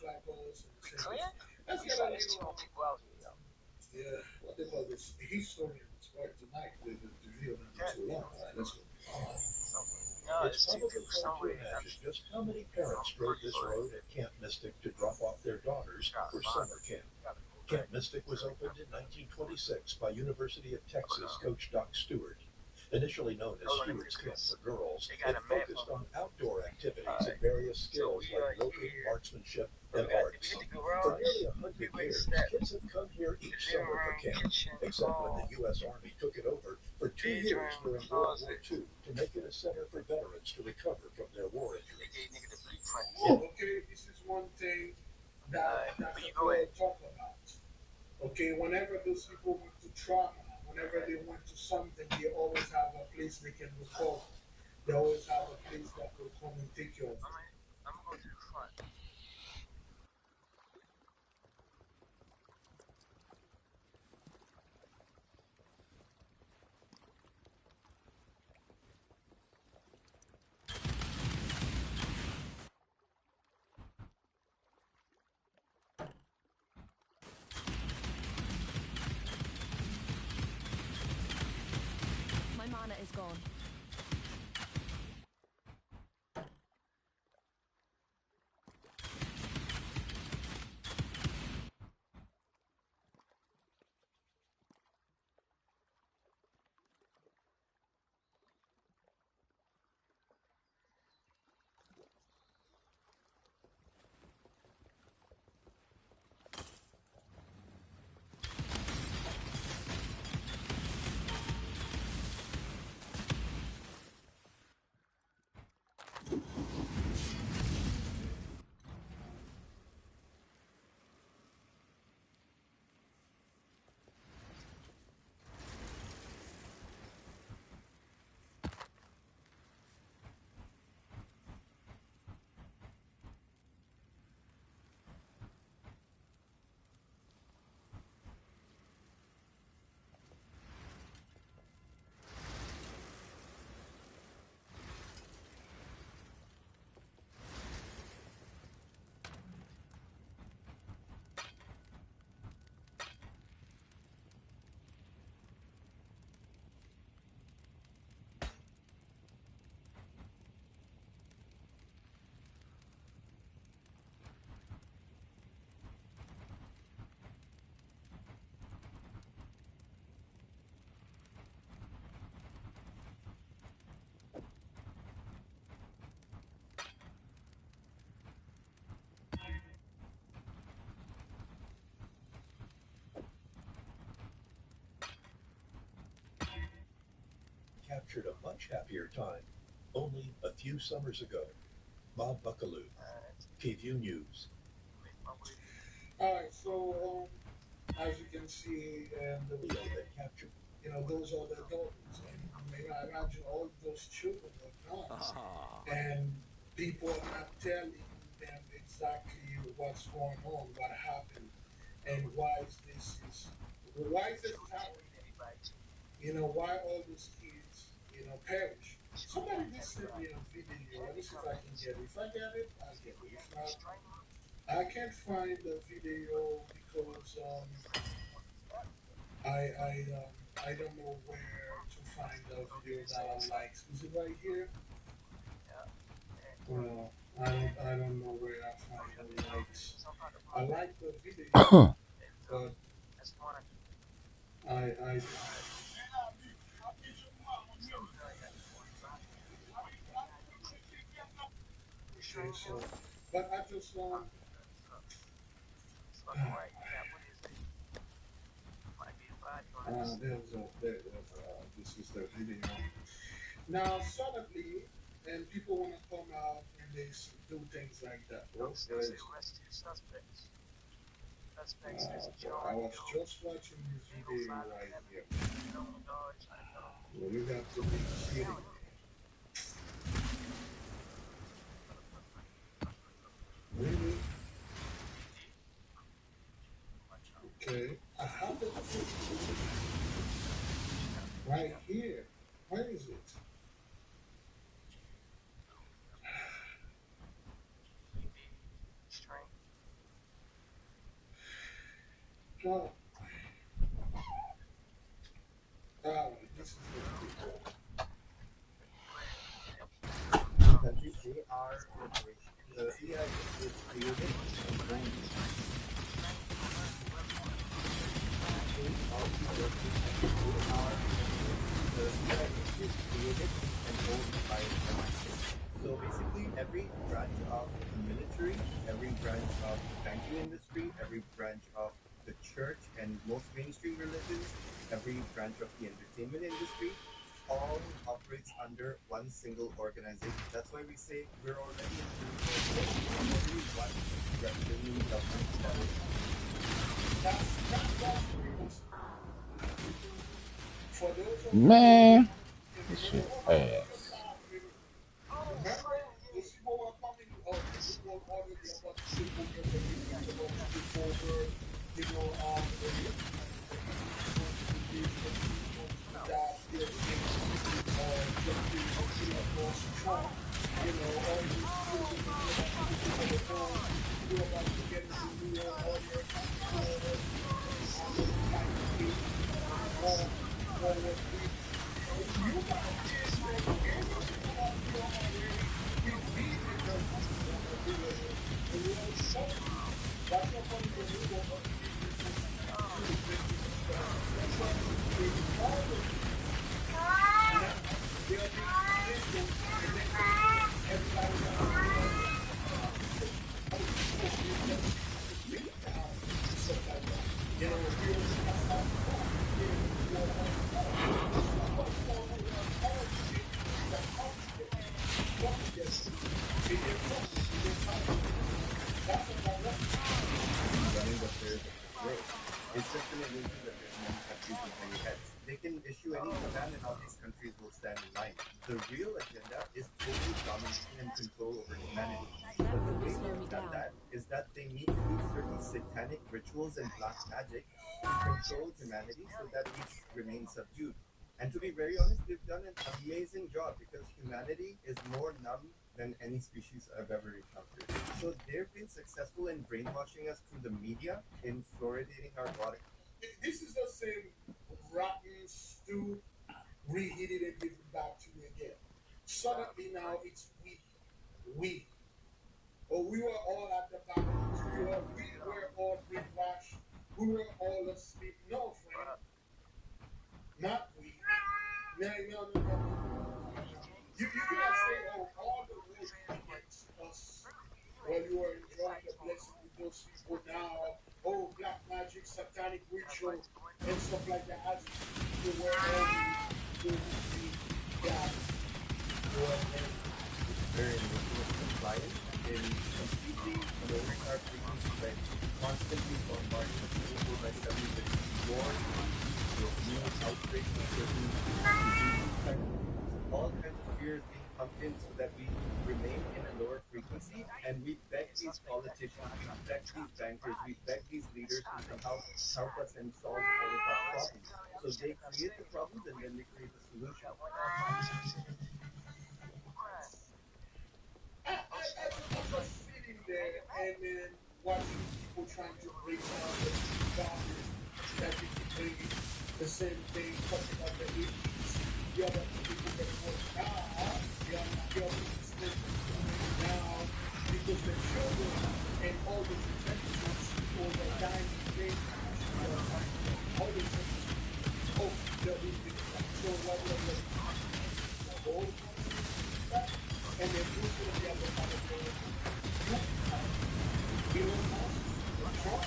We clear? These are there's too many people out here, yo. No, It's it's two probably people hard to somewhere. imagine just how many parents drove this road at Camp Mystic to drop off their daughters for summer camp. Camp Mystic was opened in 1926 by University of Texas coach Doc Stewart. Initially known as Stewart's Camp for Girls, it focused on outdoor activities and various skills like roping, marksmanship, and arts. For nearly 100 years, kids have come here each summer for camp, except when the U.S. Army took it over for 2 years during World War II to make it a center for veterans to recover from their war injuries. I'm gonna go to the front. My mana is gone. Captured a much happier time only a few summers ago. Bob Buckaloo, KVU News. Video that captured That's one. Right. Yeah, what is it? Might be a body on this. Say arrested suspects. Suspects is John Doe, 805 known dodge unknown. Strange. So, this is the people. The countries, they are corporations. The EIA is created and owned. All these workers, they are corporations. The EIA is created and owned by the country. So basically, every branch of the military, every branch of the banking industry, every branch of the church and most mainstream religions, every branch of the entertainment industry, all operates under one single organization. That's why we say we're already in 2024. There's already one reptilian government that is. That's pretty much for those of you Man, in this remember shit what was ass. happening. Remember, those people were coming, the people already about to take over the Haitians, about to take over, the Haitians going to do this, the Haitians going to do that, Bill Gates, Jeff Bezos, Elon Musk, Trump, all these billionaires, we're about to take over the world, we're about to get a new world order, new world order, like World War III. You guys didn't say anything about Bill already defeated the and we already know. That's so funny when we go underneath this whole stupid stuff. That's why they always now they'll make videos and next thing you know, everybody wants to be like, oh, let's see if we can bring it down and stuff like that. We already got South Park getting into war on its own. It's not a war on its own. It's a country that come together in their country, in their time. That's a direct running affairs of this world. It's just an illusion that there's many countries with many heads. They can issue any command and all these countries will stand in line. The real agenda is total domination and control over humanity. That But the will way slow me they've done down. that is that they need to do certain satanic rituals and black magic to control humanity so that we remain subdued. And to be very honest, they've done an amazing job because humanity is more numb than any species I've ever encountered. So they've been successful in brainwashing us through the media, in fluoridating our body. This is the same rotten stew, reheat it and give it back to you again. Suddenly now it's we. We. Oh, we were all at the bottom. We were all brainwashed. We were all asleep. No, friend. Not we. No, no, no, no, no, no, no, no, no. You cannot say, oh, all the world is against us while you are enjoying the blessing with those people now. Oh, black magic, satanic ritual, and stuff like that, as if these people were always those big bad war entities. They're in ruthless compliance, in completely lowering our frequency by constantly bombarding us 24/7 with wars, with new outbreaks of certain diseases, type of diseases, all kinds of fears being pumped in so that we remain in a lower frequency. And we beg these politicians, we beg these bankers, we beg these leaders to somehow help us and solve all of our problems. So they create the problems and then they create the solution. I'm just sitting there and then watching people trying to break down the same values that they keep bringing. The same thing, talking about the elites. The other people get worse now. The other systems is going down because the children and all those intelligent people are dying in vain because all they say is, oh, the so what the whole country is doing that, and then who's going to be at the top of the you, Elon Musk, Trump,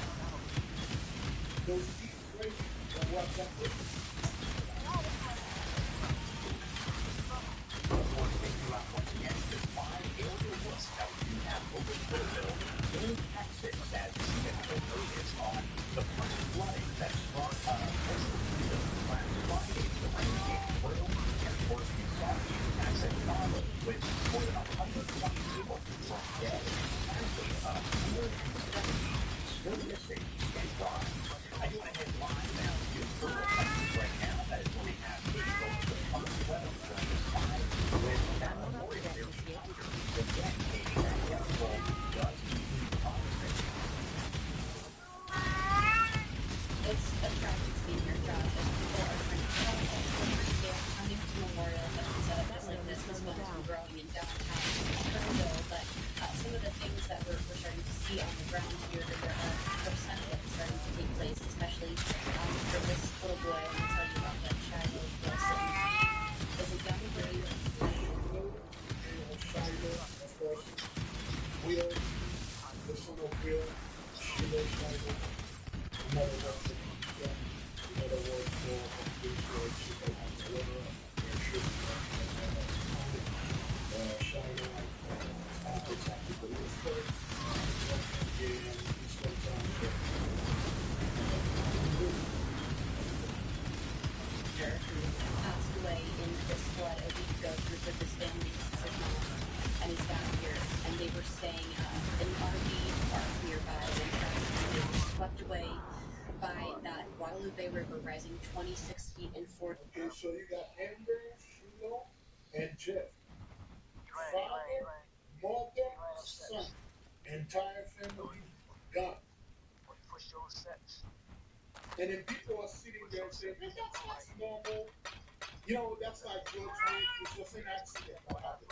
those teams right here that were affected. see on the ground here that there are percent of it starting to take place, especially for this little boy. I want to tell you about that Shiloh Wilson. He is a young boy. Shiloh, of course. Will, the son of Will, Shiloh, Shiloh. Another word for Peter, another word for this word, Shiloh, whatever, Shiloh, exactly, but it was first, and Eastern Time, Who passed away in this flood a week ago. He was with his family, his mom, and his dad here, and they were staying in an RV park nearby, and they were swept away by that Guadalupe River rising 26 feet in 4. Okay, so you got Amber, Shiloh, and Jeff. Father, mother, son, entire family gone. And then people are sitting there and saying, "Man, that's normal. You know, that's like George Floyd. It's just an accident. What happened?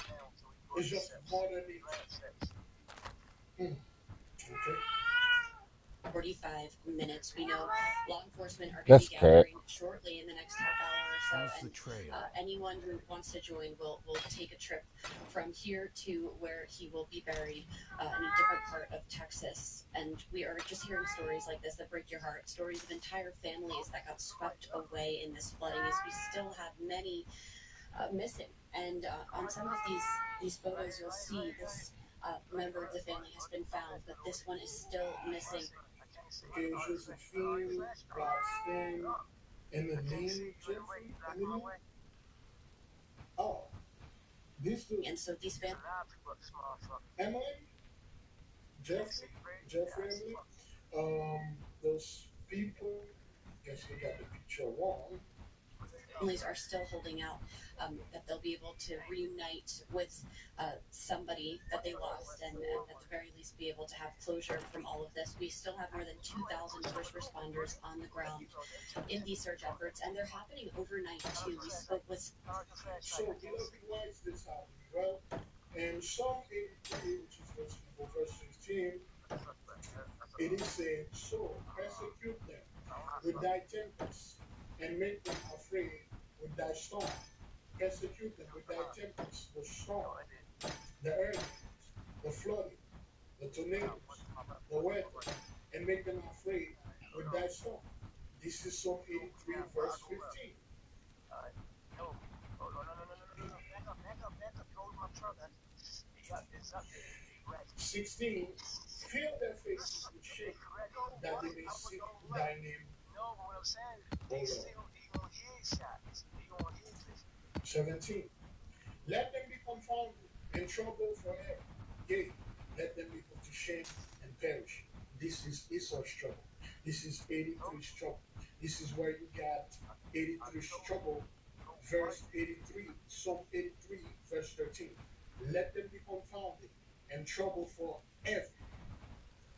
It's just modern nature." Okay. 45 minutes. We know law enforcement are going to be gathering shortly in the next half hour or so. And anyone who wants to join will take a trip from here to where he will be buried in a different part of Texas. And we are just hearing stories like this that break your heart. Stories of entire families that got swept away in this flooding, as we still have many missing. And on some of these photos, you'll see this member of the family has been found, but this one is still missing. Okay, Josephine, Roxanne, and the name Jeffrey, oh, these two. And so these families. Emily, Jeffrey, Emily, those people, guess they got the picture wrong. Families are still holding out that they'll be able to reunite with somebody that they lost, and at the very least be able to have closure from all of this. We still have more than 2,000 first responders on the ground in these search efforts, and they're happening overnight too. We spoke with. So, beloved, why is this happening? Well, in Psalm 83, which is verse 15, it is saying, "So persecute them with thy tempest, and make them afraid with thy storm. Persecute them with thy tempest, the storm, the earthquakes, the flooding, the tornadoes, the weather, and make them afraid with thy storm." This is Psalm 83, verse 15. 16, fill their faces with shame, that they may seek thy name. No, but what I'm saying, they still gonna headshots. They gonna hear this. 17, let them be confounded and troubled forever. Yea, let them be put to shame and perish. This is Esau's trouble. This is 83's trouble. This is where you got 83's trouble, verse 83, Psalm 83, verse 13. Let them be confounded and troubled forever.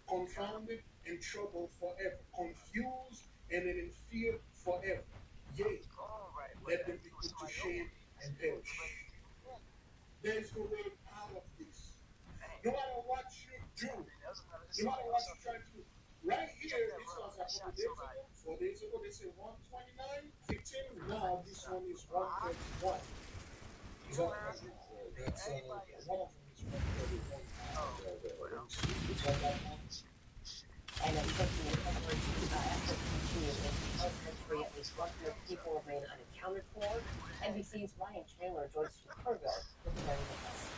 Confounded and troubled forever. Confused and in fear forever. Yea, let them be put to shame and perish. There is no way out of this. No matter what you do, no matter what you try to do. Right here, this was a couple days ago, 4 days ago, they said 129 victims. Now this one is 131. Is that right? That's one of them is 131. Let me see. Which one that one? And unfortunately, preparation efforts continue because three, at least 100 people remain unaccounted for. NBC's Ryan Chandler joins Chicago with more on this.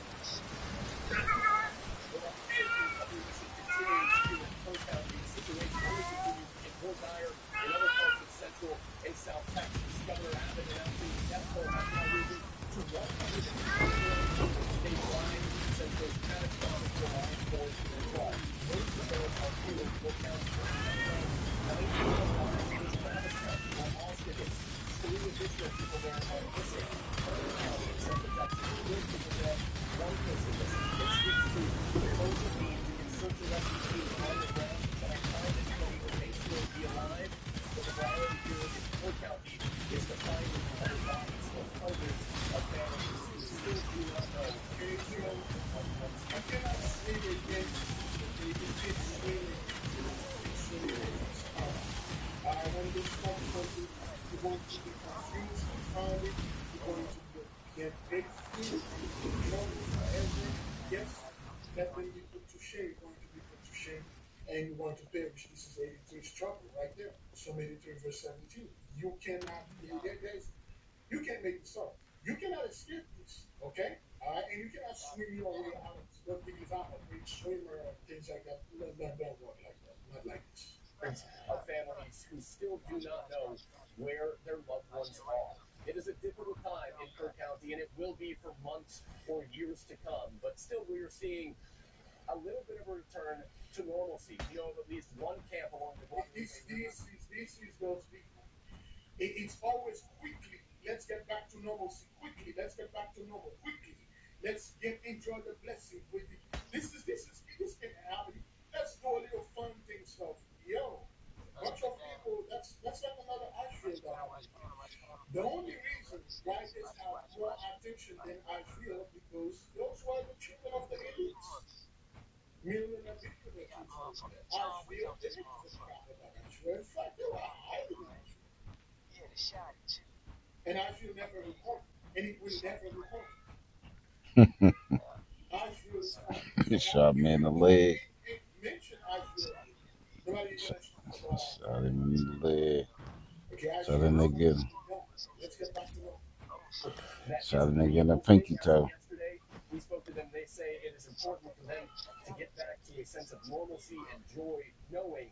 In other parts of Central and South Texas, Governor Abbott announcing the death toll has now risen to 124 statewide since those catastrophic July 4th floods. Most of those are feeling will count 19 in Travis County, where Austin is. 3 additional people there are missing. Carter County in Central Texas, 4 people dead, 1 person missing. It speaks to the urgent need to get search and rescue teams on the ground that are trying to determine who may still be alive. But the priority here in Fort County is to find the recovered bodies of hundreds of families who still do not know. Okay, so I cannot say it again. It's and you want to perish. This is 83 struggle right there. Psalm 83 verse 17. You cannot, you can't make this up. You cannot escape this, okay? All right, and you cannot swim your way out of this. Don't think if I'm a great swimmer and things like that. No, don't work like that. Not like this. Of families who still do not know where their loved ones are. It is a difficult time in Kirk County, and it will be for months or years to come. But still, we are seeing a little bit of a return to normalcy. You know, of at least one camp along the Guadalupe River. This is those people. It's always quickly. Let's get back to normalcy quickly. Let's get back to normal quickly. Let's enjoy the blessing with it. This can happen. Let's do a little fun thing stuff. Yo, bunch of people. That's like another Asheville that happened here. The only reason why this have more attention than Asheville because those were the children of the elites. Millionaire billionaire kids over there. Asheville, they didn't give a crap about Asheville. In fact, they were hiding Asheville. And Asheville never recovered. And it will never recover. Asheville is fine. He shot me in the leg. Mention Asheville again. Nobody gonna speak about Asheville. Shot him in the leg. Okay, Shot him again. let's get back to normal. Shot him again a pinky toe. Yesterday, we spoke to them. They say it is important for them to get back to a sense of normalcy and joy, knowing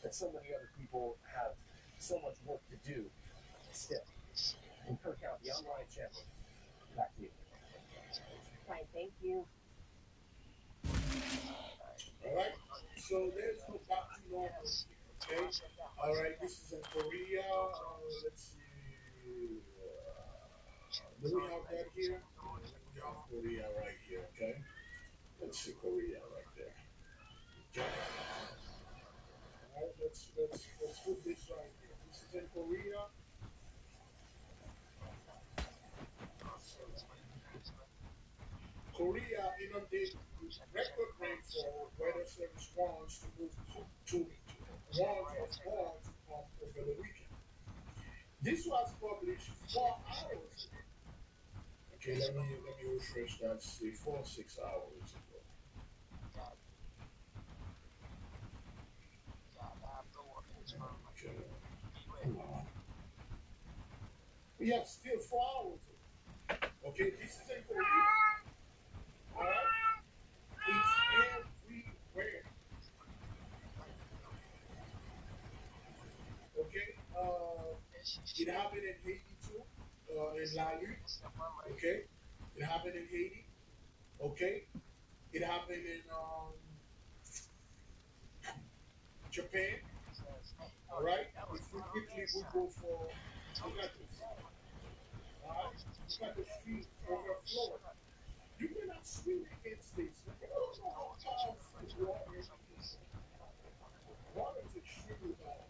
that so many other people have so much work to do still. In Kirk County, I'm Ryan Chandler. Back to you. Fine, thank you. All right. So let's go back to normal here. Okay. All right. This is in Korea. Let's see. Do we have that here? We have Korea right here. Okay. Let's see Korea right there. Okay. All right. Let's put this right here. This is in Korea. Korea inundated with record rainfall. Weather service warns to move to warns of more to come over the weekend. This was published 4 hours ago. Okay, let me refresh that. See, 6 hours ago. Okay, come on. Yeah, still 4 hours ago. Okay, this is in Korea. All right, it's everywhere. Okay, it happened in Haiti too, in Lalu. Okay, it happened in Haiti. Okay, it happened in Japan. All right, if we quickly would go for look at this. All right, look at the street overflowing. You cannot swim against this. You don't know how powerful water is. Water is extremely powerful.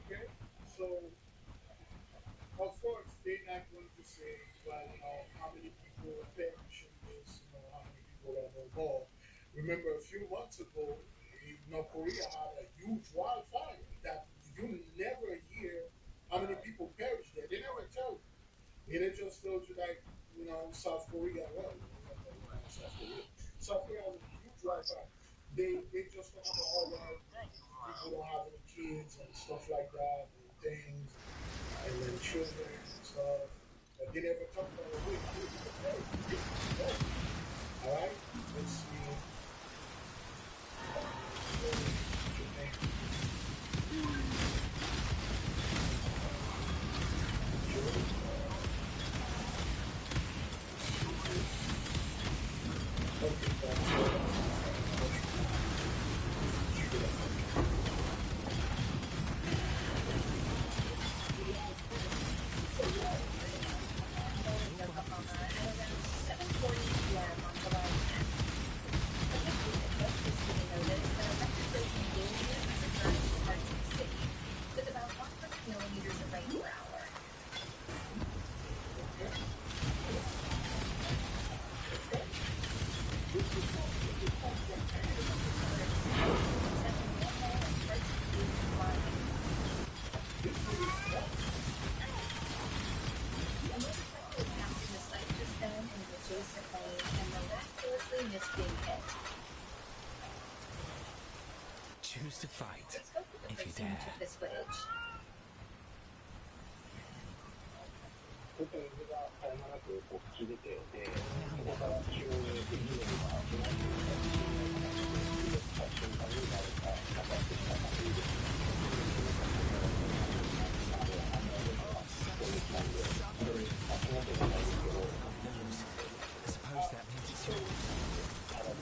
Okay, so of course they're not going to say, well, how many people perish in this, how many people are involved. Remember, a few months ago, Korea had a huge wildfire that you never hear how many people perished there. They never tell you. They just told you like, South Korea. Well, South Korea. South Korea has a huge wildfire. They just talk about all that people don't have any kids and stuff like that and things, and then children and stuff. But they never talk about the way people perish. All right, let's see. and miraculously missed being hit. Choose to fight Let's go for the if you person who dare. took this footage. ちょっと水が絶え間なくこう吹き出てて、そこから急に地面が不安定になってした瞬間に誰かかかってきた感じです。I suppose that means it's yours.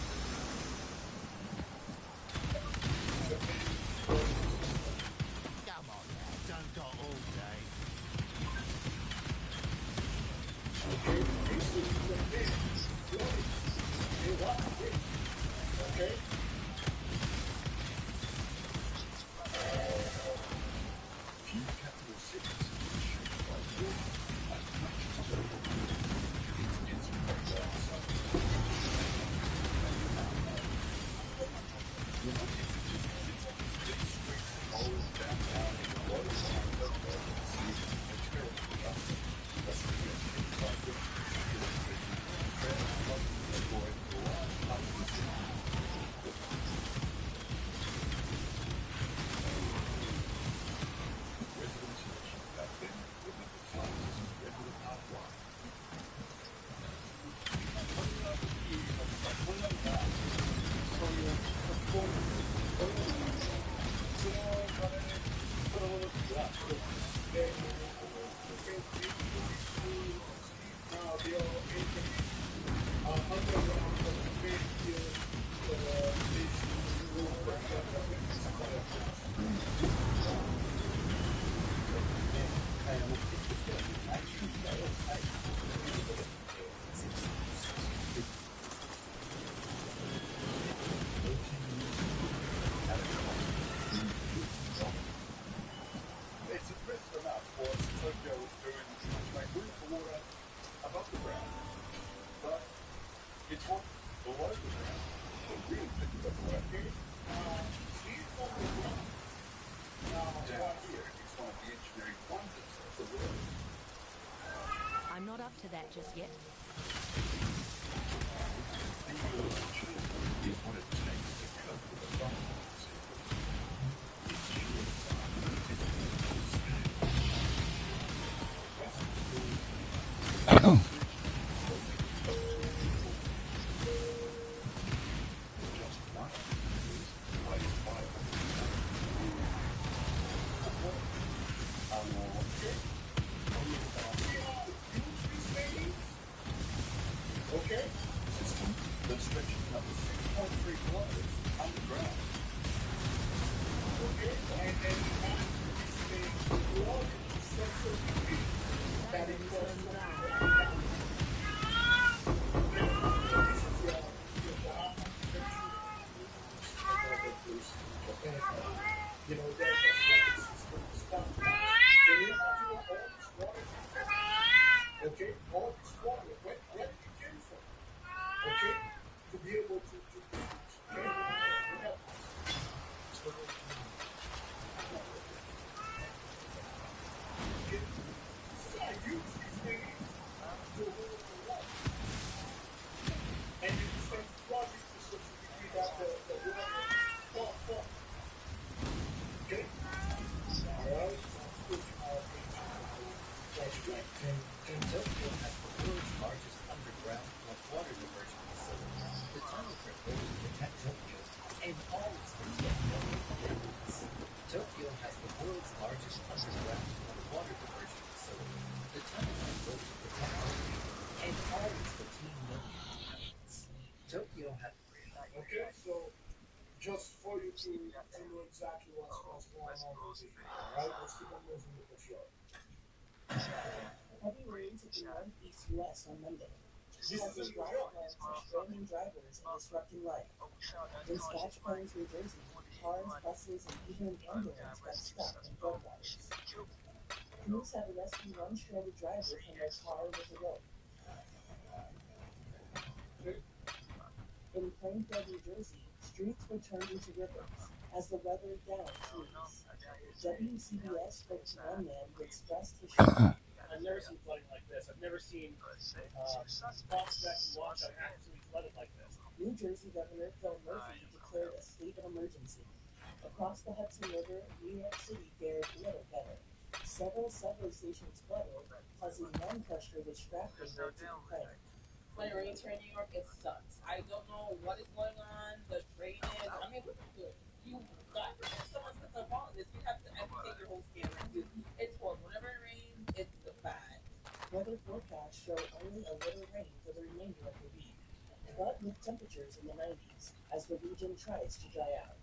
Come on now, don't got all day. Okay? Few capital cities shaped by war as much as its It's impressive enough what Tokyo is doing to make room for water above the ground. But it's what below the ground that really thinks about working. See it from the ground. Down here, it's one of the engineering wonders of the world. I'm not up to that just yet. is what it takes to cope with a problem. Okay? System that stretches up to 6.3 kilometers underground. Okay? And then you have this thing, large sensor unit that is you know, there's a second system stuff. Can you imagine all this water treatment? Okay, all this water, where did it came from? Okay, to be able to produce. Okay, look at this. Okay, so I use these things to hold the water. And you send flooding system to degree that the water fall from. Okay? Alright, sounds good in our region. That's great. And Tokyo has the world's largest underground water diversion facility. The tunnels are built to protect Tokyo and all its 15 million inhabitants. Tokyo has the world's largest underground water diversion facility. The tunnels are built to protect Tokyo and all its 15 million inhabitants. Tokyo has... Okay, so just for you to know exactly what's going on over here. Alright, let's keep on moving with the flow. Heavy rains hit the northeast U.S. on Monday, This is causing in New black York. floods and stranding drivers and disrupting life. In Scotch Plains, New Jersey, cars, buses, and even an ambulance got stuck in floodwaters. Crews had to rescue one stranded driver from their car with a rope. In Plainfield, New Jersey, streets were turned into rivers as the weather downed trees. WCBS spoke to one man who expressed his shock I've never seen flooding like this. I've never seen Prospect and Washoe actually flooded like this. New Jersey Governor Phil Murphy declared a state of emergency. Across the Hudson River, New York City fared little better. Several subway stations flooded, causing one frustrated Stratford to complain. When it rains here in New York, it sucks. I don't know what is going on. The drainage. I mean, we're not good. You got someone's put the fault in this. You have to amputate your whole skin. Like, it's horrible. Whenever it rains, it's bad. Weather forecasts show only a little rain for the remainder of the week, but with temperatures in the 90s as the region tries to dry out.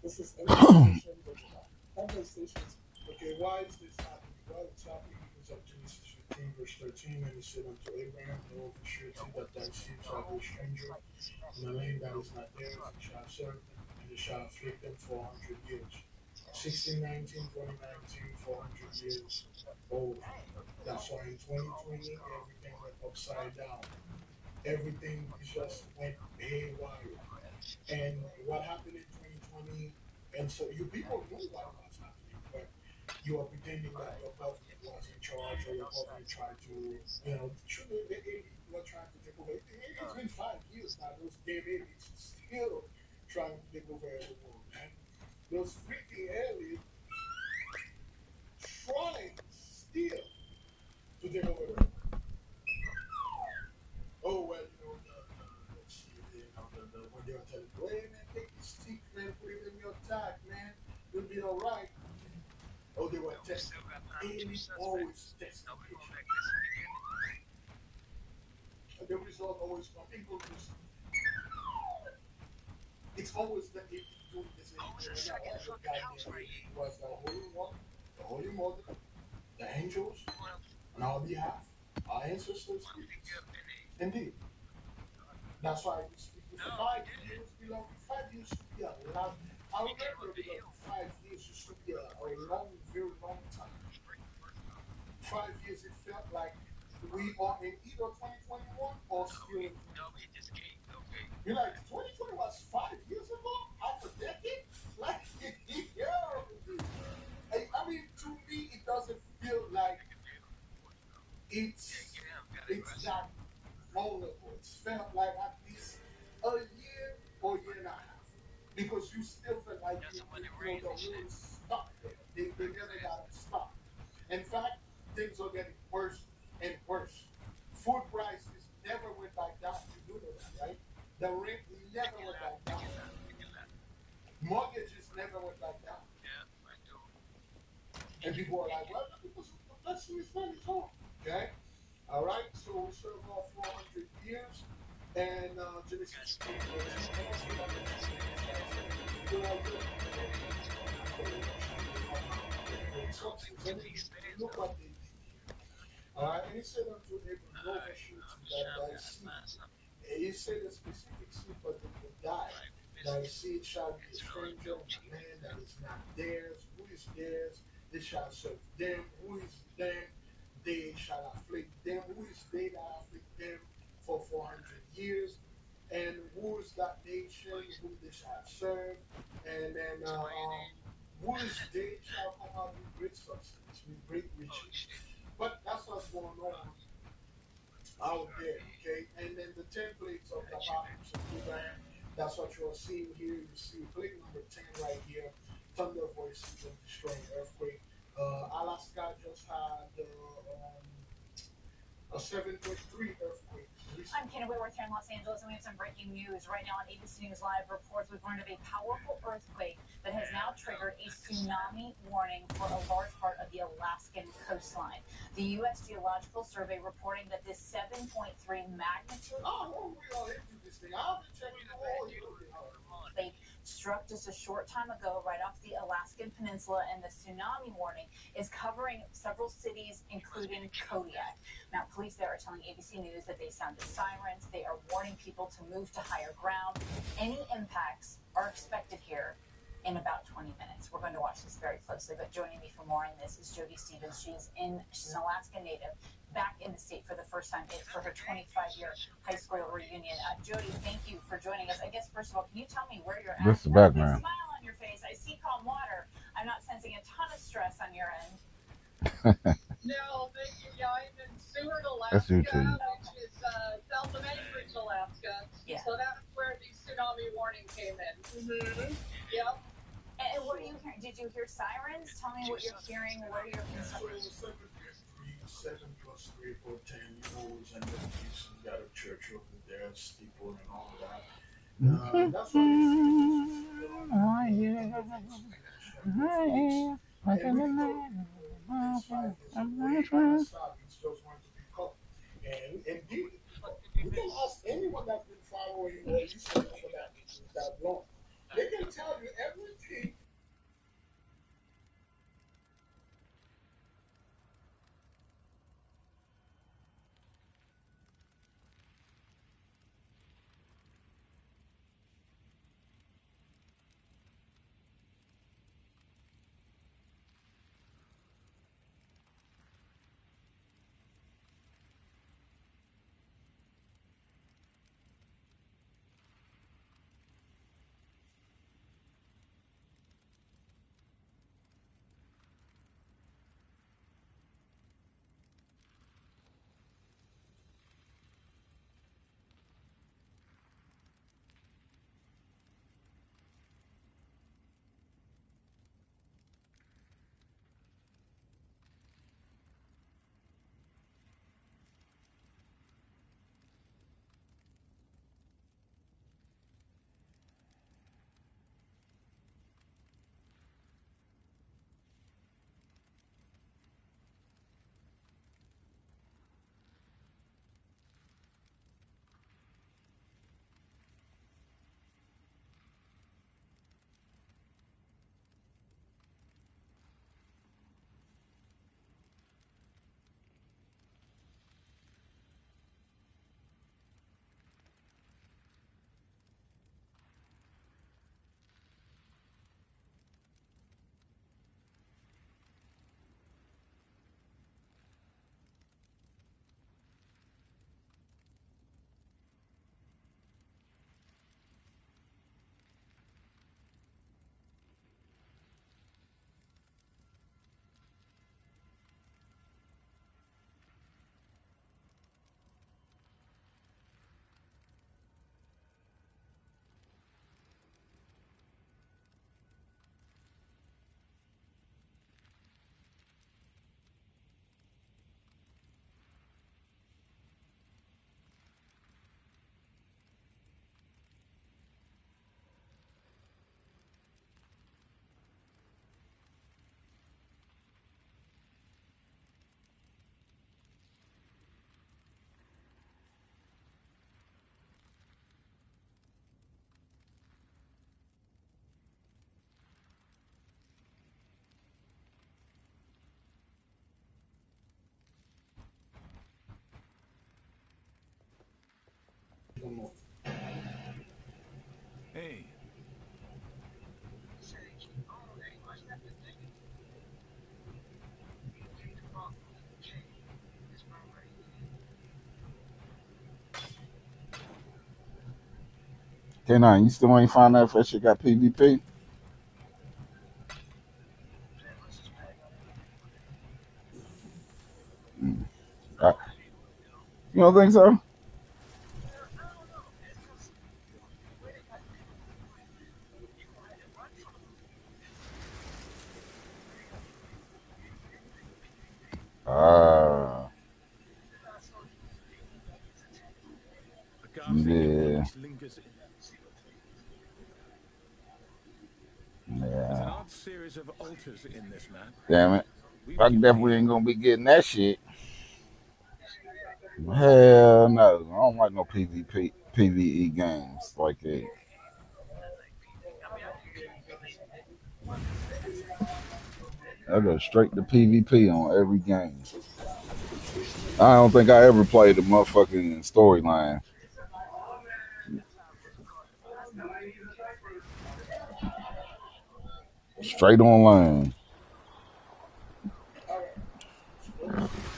This is Inspiration Digital. Subway stations. Okay, why is this happening? Well, it's happening because of Genesis 15, verse 13, and he said unto Abraham, know of a surety that thy seed shall be a stranger in a land that is not theirs, and shall serve them, and they shall afflict them 400 years. 1619, 2019, 400 years old. That's why in 2020, everything went upside down. Everything just went haywire. And what happened in 2020, and so you people knew what was happening, but you are pretending that your government was in charge or your government tried to, truly, the aliens were trying to take over. It's been 5 years now. Those damn aliens are still trying to take over the world, man. Those freaking aliens trying still to take over the world. Oh, well, let's see, when they're telling you, hey, man, take this stick, man, put it in your tag, man, you'll be all right. Oh, they were testing. Aliens always testing. The result always comes. People just, it's always the alien doing this. It was the Holy One, the Holy Mother, the angels, on our behalf, our ancestors, indeed. That's why we speak with 5 years, beloved. 5 years should be a lot. I remember, beloved, 5 years used to be a long, very long time. 5 years, it felt like we are in either 2021 or still in 2020. You're like, 2020 was 5 years ago? Half a decade? Like, yo! I mean, to me, it doesn't feel like it's that vulnerable. It's felt like at least a year or a year and a half. Because you still feel like the world is stuck there. They never got unstuck. In fact, things are getting worse and worse. Food prices never went back down. You do know that, right? The rent never went back down. Mortgages never went back down. And people are like, well, because the blessing is not at all. Okay? All right? So we serve all 400 years. And Genesis 15, look what they did here. All right? And he said unto Abraham, know of a surety that thy seed. He said a specific seed, but they will die. Thy seed shall be a stranger in a land that is not theirs. Who is theirs? They shall serve them. Who is them? They shall afflict them. Who is they that afflict them for 400 years? And who is that nation whom they shall serve? And then who is they shall come out with great substance, with great riches. But that's what's going on out there, okay? And then the 10 plagues of the apocalypse of Abraham, that's what you're seeing here. You see plague number 10 right here, thunder voices and destroying earthquake. Alaska just had a 7.3 earthquake. I'm Kenna Whitworth here in Los Angeles, and we have some breaking news. Right now on ABC News Live reports we've learned of a powerful earthquake that has now triggered a tsunami warning for a large part of the Alaskan coastline. The U.S. Geological Survey reporting that this 7.3 magnitude quake struck just a short time ago right off the Alaskan Peninsula, and the tsunami warning is covering several cities, including Kodiak. Now, police there are telling ABC News that they sounded sirens. They are warning people to move to higher ground. Any impacts are expected here in about 20 minutes. We're going to watch this very closely, but joining me for more on this is Jody Stevens. She's an Alaskan native, back in the state for the first time for her 25-year high school reunion. Jody, thank you for joining us. I guess, first of all, can you tell me where you're at? What's the background? Smile on your face. I see calm water. I'm not sensing a ton of stress on your end. No, thank you. Yeah, I'm in Seward, That's Alaska, you too. which is south of Anchorage, Alaska. Yeah. So that's where the tsunami warning came in. Mm-hmm. Yep. And what are you hearing? Did you hear sirens? Tell me what you're hearing. What are your concerns? So 7 plus 3 for 10, was in the east and got a church over there, steeple and all that. That's what you see. Oh, yeah. And we know it's 5 years ago. He ain't gonna stop. He's just going to be caught. And you can ask anyone that's been following or listening for that long. They can tell you everything. Hey. K9, you still ain't find out if that shit got PvP? Mm. Uh, you don't think so? Ah, A ghastly yeah, image lingers in. There's an yeah. odd series of altars in this map. Damn it. We've I given definitely the ain't gonna be getting that shit. Hell no. I don't like no PvE games like that. I go straight to PvP on every game. I don't think I ever played a motherfucking storyline. Straight online.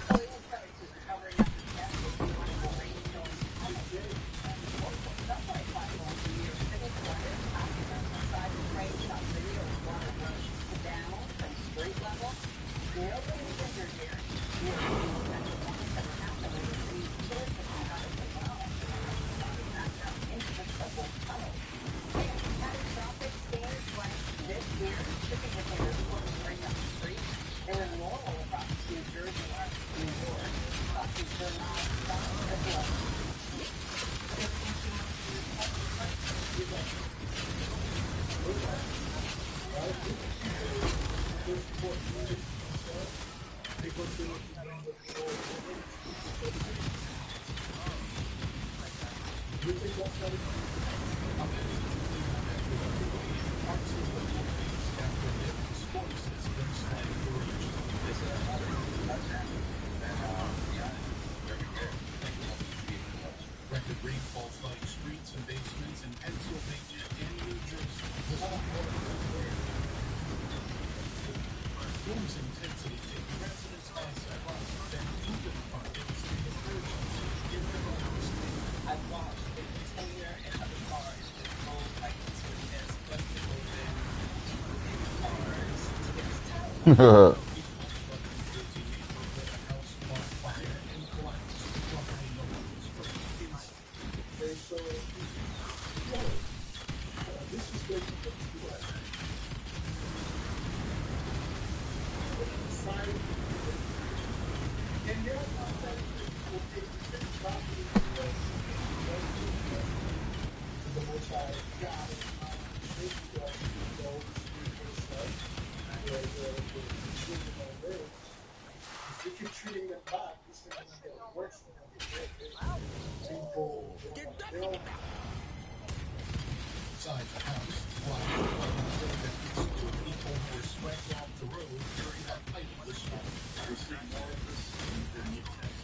So it was probably just recovering after devastating torrential rainstorms and hurricanes and multiple subway platforms. I think flooded after massive seismic rain shot video of water rushing down from street level. Nobody was injured. You think that's not enough? Parts of the Philippines have permitted sports systems like bridge. They say a lot of people have that, and yeah, it's very rare. Like what we see in the West. Record rainfall flooding streets and basements in Pennsylvania and New Jersey. Storm's intensity taking residents by surprise, then even funding state emergency in the Northeast. I watched a container and other cars just go like this with this, bust it open, people in cars to get this towel. Okay, so this is the US. And there are not many people taking this property the Most High God of shape you up with all the spiritual stuff, the children on earth. If we keep treating them bad, this thing's gonna get worse than what it is. People build inside the house, while that these two people were swept off the road during the height of the storm. We see more of this in the New Testament.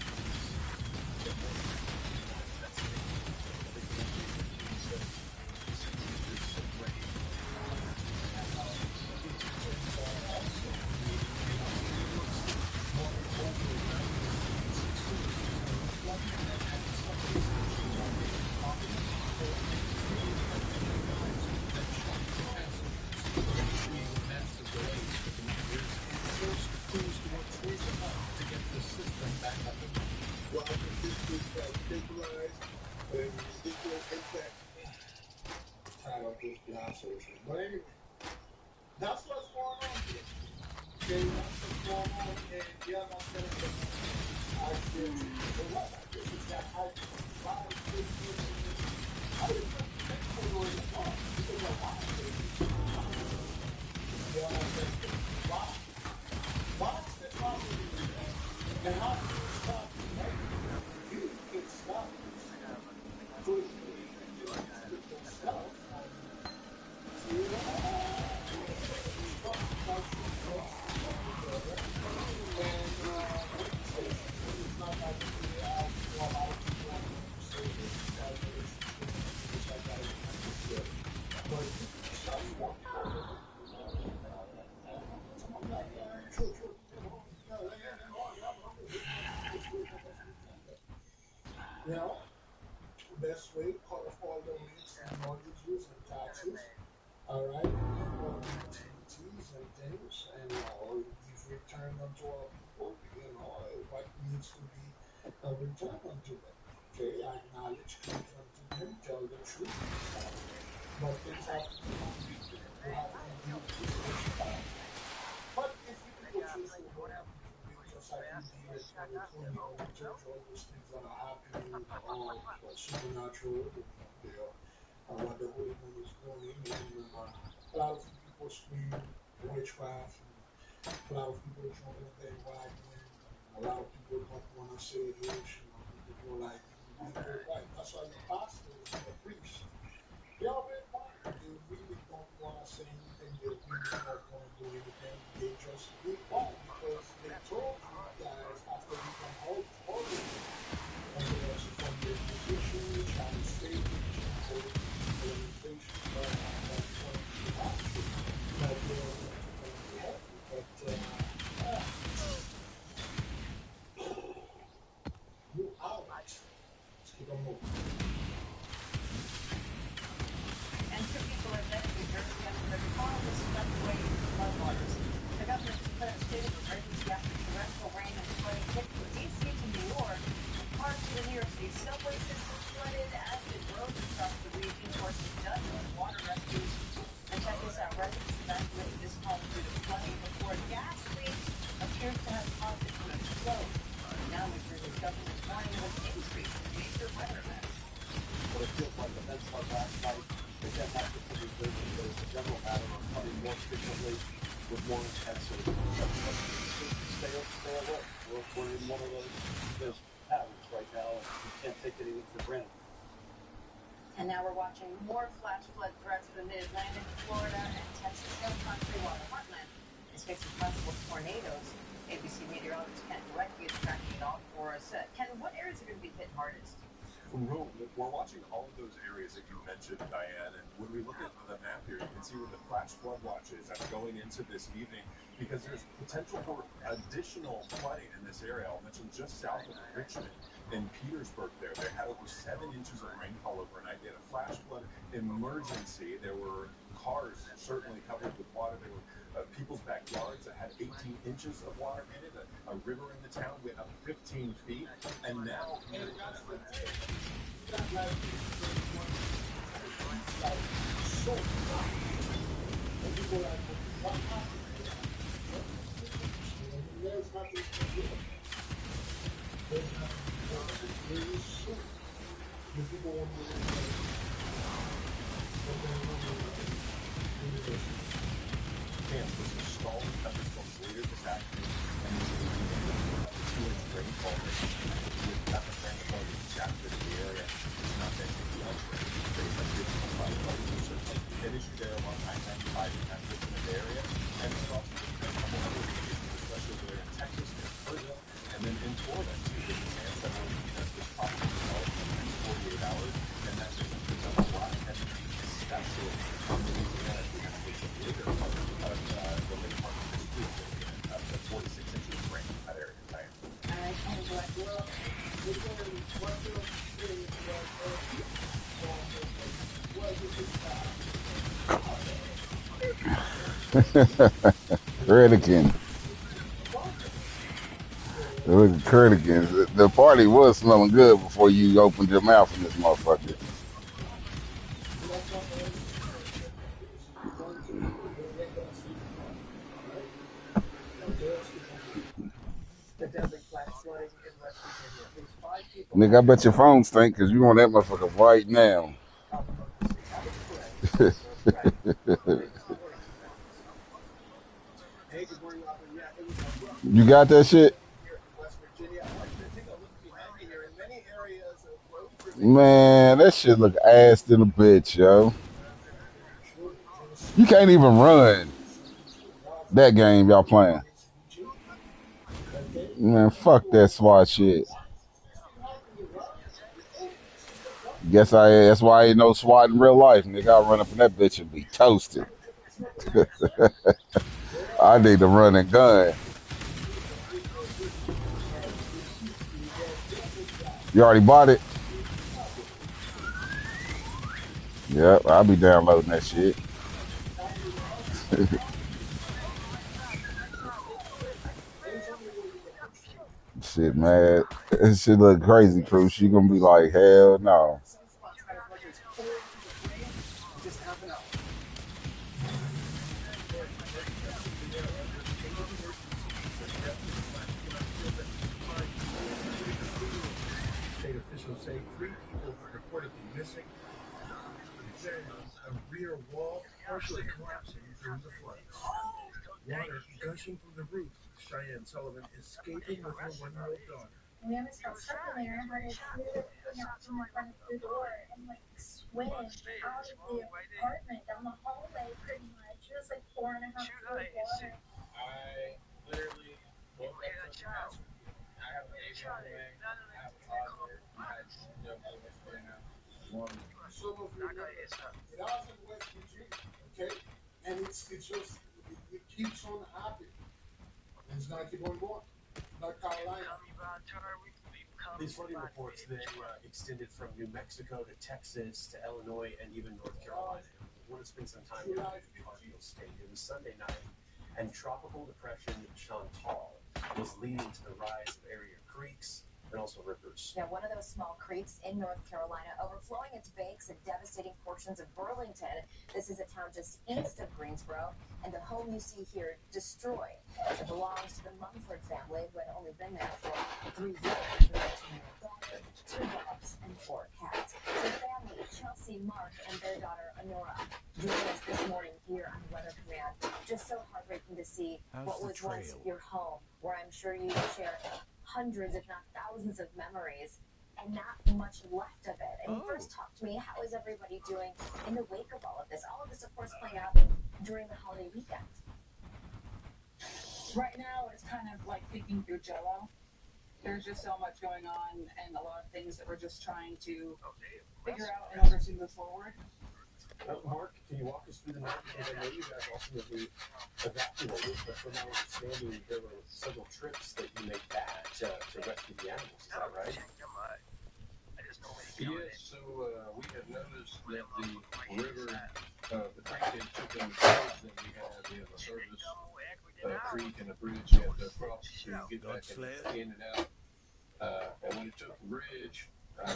But anyway, that's what's going on here. Okay, that's what's going on, and yeah, I'm not saying that I feel for what I feel is that I find this I didn't know people were in the car because of why you know what I'm saying? Why is the property there? And how do you stop it, right? You can stop it. So if you leave yourself, you know, best way, cut off all the rates and mortgages and taxes. All right, and all the utilities and things, and we've returned unto our people, what needs to be returned unto them. Okay, acknowledge, cleave unto them, tell the truth and stuff. But things have to be done. You have to do this which you have. But if you people choose to hold on to it, just like we did in 2020, we judge all those things that are happening, all supernatural, what the Holy One is doing, and a lot of people scream witchcraft, and a lot of people jump in the bandwagon, and a lot of people don't want to say it. People are like, you're right. That's why the pastors and the priests, they are very quiet. They really don't want to say anything. They really don't want to do anything. They just be quiet because they told you guys after we can hold it. And they also from their position, trying to save the people, inflation, but that's going to be happen. Like they're going to help you. But you out. Let's keep on moving. And two people are dead in New Jersey after their car was swept away in floodwaters. The governor declared a state of emergency after torrential rain and flooding hit from D.C. to New York. Parts of the New York City subway system flooded, as did roads across the region, forcing dozens of water rescues. And check this out, residents evacuated this home due to flooding before a gas leak appears to have caused it to explode. Now New Jersey's government is warning of an increase in major weather events. What it feels like events like last night, again, not just in New Jersey, but as a general matter, are coming more frequently with more intensity. Stay alert. We're in one of those patterns right now, and we can't take anything for granted. And now we're watching more flash flood threats for the mid-Atlantic, Florida, and Texas Hill Country, while the heartland is facing possible tornadoes. ABC meteorologist Ken Directly is tracking it all for us. Ken, what areas are going to be hit hardest? We're watching all of those areas that you mentioned, Diane, and when we look at the map here, you can see where the flash flood watch is. That's going into this evening because there's potential for additional flooding in this area. I'll mention just south of Richmond in Petersburg there. They had over 7 inches of rainfall overnight. They had a flash flood emergency. There were cars certainly covered with water. There were people's backyards that had 18 inches of water in it. A river in the town went up 15 feet. And now... That last week, like so hot. And people are like, what happened? There's nothing to do. There's nothing to do. It's really short. The people want to Camp was installed thunderstorms later this afternoon, and this is the 2-inch rainfall with that much rainfall this afternoon in the area. It's not mentioned the elsewhere. There's additional flooding. Certainly an issue there along I-95 in that Richmond area, and there's also a couple other locations, especially over there in Texas, near Florida, and then in Florida too. There's a chance that we're looking at this possible development in the next 48 hours, and that just brings up a lot of heavy rain, especially in Louisiana. We have to get some later part of the late part of this week, looking at up to 4 to 6 inches of rain in that area. Right? Curtigan. Look at Curtigan. The party was smelling good before you opened your mouth in this motherfucker. The deadly flash flooding in West Virginia. At least 5 people. Nigga, I bet your phone stink because you on that motherfucker right now. Hey, good morning, Robin. Yeah, it was a rough You got that shit? here in West Virginia. I want you to take a look behind me here. In many areas, roads remain... Man, that shit look ass than a bitch, yo. You can't even run. That game y'all playing. Man, fuck that SWAT shit. Guess that's why I ain't no SWAT in real life, nigga. I run up in that bitch and be toasted. I need to run and gun. You already bought it? Yep, I'll be downloading that shit. Shit, man. That shit look crazy, Cruz. She gonna be like, hell no. Just half an hour. State officials say 3 people are reportedly missing. A rear wall partially collapsing during the floods. Water gushing from the roof. Cheyenne Sullivan escaping with her 1-year-old daughter. We almost got stuck in there and had to clear out from the front of the door and like swim out of the apartment down the hallway pretty much. It was like 4.5 feet of water. I literally woke up to the mess. I have a baby on the way. I have a toddler. I don't know what's going on. Some of you remember, it was in West Virginia, okay? And it keeps on happening. And it's going to keep on going. North Carolina. These flooding reports, they extended from New Mexico to Texas to Illinois and even North Carolina. I want to spend some time here in Hartfield State. It was Sunday night, and Tropical Depression Chantal was leading to the rise of area creeks and also rivers. Now, one of those small creeks in North Carolina overflowing its banks and devastating portions of Burlington. This is a town just east of Greensboro, and the home you see here destroyed. It belongs to the Mumford family, who had only been there for 3 years with a 2-year-old daughter, 2 dogs, and 4 cats. The family, Chelsea, Mark, and their daughter, Honora, joined us this morning here on Weather Command. Just so heartbreaking to see what was once your home, where I'm sure you share hundreds, if not thousands, of memories. and not much left of it. And first talk to me, how is everybody doing in the wake of all of this? All of this, of course, playing out during the holiday weekend. Right now, it's kind of like thinking through Jello. There's just so much going on and a lot of things that we're just trying to figure out in order to move forward. Mark, can you walk us through the night? Because I know you guys ultimately evacuated, but from my understanding, there were several trips that you made back to rescue the animals. Is that right? Yes, so we have noticed that the river, the creek had taken the bridge that we have. We have a service creek and a bridge you have to cross to get back in and out. And when it took the bridge, I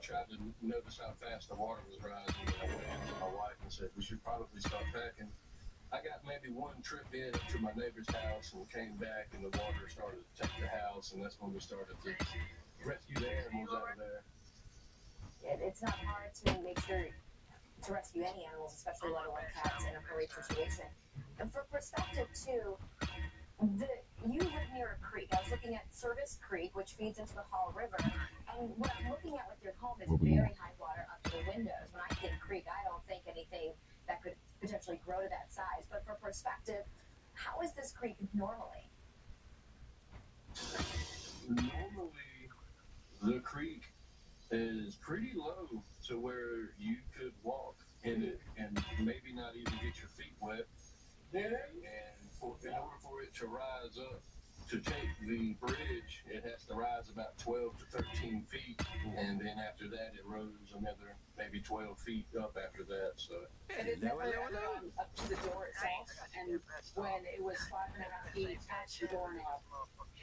tried to notice how fast the water was rising. And I went in to my wife and said, we should probably start packing. I got maybe one trip in to my neighbor's house and came back, and the water started to take the house, and that's when we started to rescue the animals out of there. It's not hard to make sure to rescue any animals, especially let alone cats, in a hurry situation. And for perspective, too, you live near a creek. I was looking at Service Creek, which feeds into the Hall River, and what I'm looking at with your home is very high water up to the windows. When I think creek, I don't think anything that could potentially grow to that size. But for perspective, how is this creek normally? Normally, the creek is pretty low to where you could walk in it and maybe not even get your feet wet. And in order for it to rise up, to take the bridge, it has to rise about 12 to 13 feet, and then after that, it rose another maybe 12 feet up after that. So it is never gone up to the door itself, and when it was 5.5 feet at the doorknob,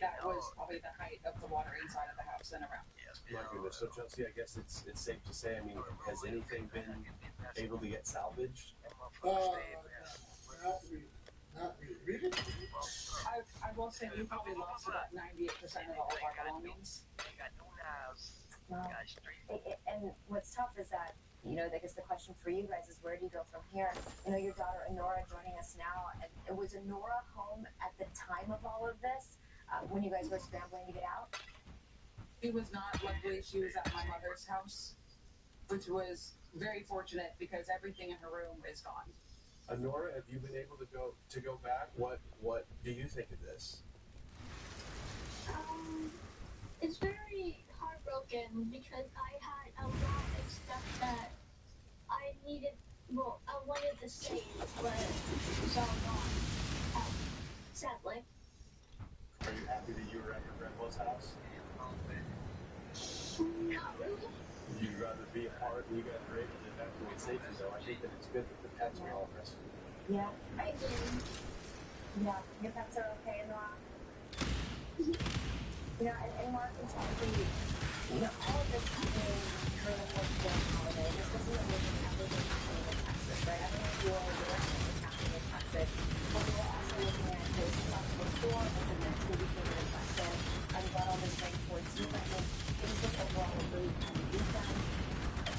that was probably the height of the water inside of the house and around. My goodness. So, Chelsea, I guess it's safe to say, I mean, has anything been able to get salvaged? Not really. Not really. Really? I will say we probably lost about 98% of all of our belongings. Wow. And what's tough is that, I guess the question for you guys is, where do you go from here? Your daughter, Honora, joining us now. And was Honora home at the time of all of this, when you guys were scrambling to get out? She was not. Luckily, she was at my mother's house, which was very fortunate because everything in her room is gone. Honora, have you been able to go back? What do you think of this? It's very heartbroken because I had a lot of stuff that I needed. Well, I wanted to save, but it's all gone. Sadly. Are you happy that you were at your grandma's house? Not really. You'd rather be apart, and you guys were able to evacuate safely, though. I think that it's good that the pets are all rescued. Yeah. I do. Yeah. Your pets are okay, Nora? And Mark and Chelsea, all of this happening during the Thanksgiving holiday, this doesn't look like everything happening in Texas, right? I don't know if you all know what's happening in Texas, but we're also looking at this tropical storm within the next maybe for the question. I've got all this rain towards you, but things look overall a really heavy weekend.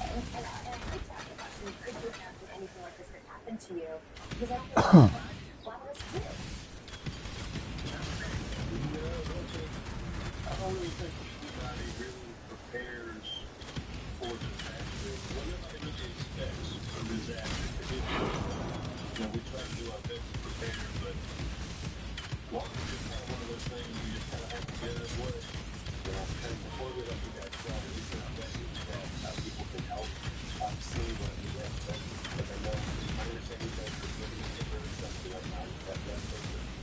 And I hate to ask the question, could you imagine anything like this could happen to you? Because I don't think a lot of us do. I don't really think anybody really prepares for disaster. Well, nobody really expects a disaster to hit you. We try to do our best to prepare, but water is just kind of one of those things you just kind of have to get it away. And before we let you guys go, we can message that how people can help see what you have done. But I know, I understand you guys are living in different stuff right now. That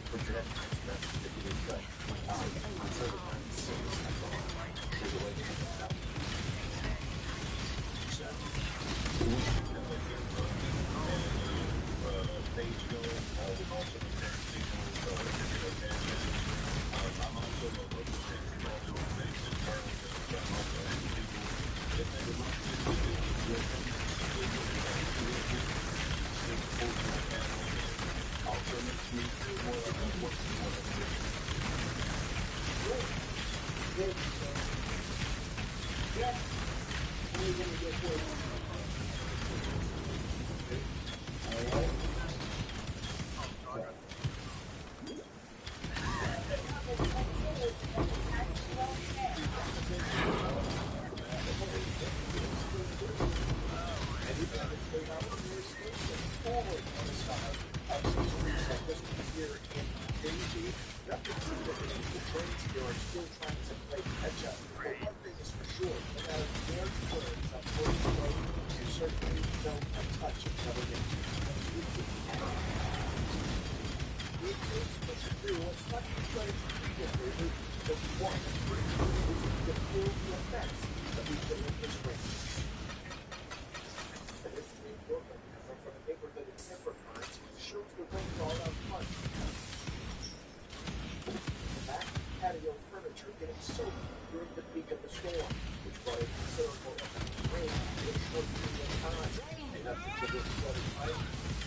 put your head in the message if you need to. I'm sure the time is serious. There's a way to get that out. We should have a page going. We've also felt a touch of government uneasy at it. The occasion was real, it's not because legal favors, but one, which is to fulfill the effects of these relentless rains. And this New Yorker camera from a neighborhood in Pembroke shows the rainfall out front. The back patio furniture getting soaked during the peak of the storm, which brought a considerable amount of rain in a short period of time, enough to trigger flooded pipes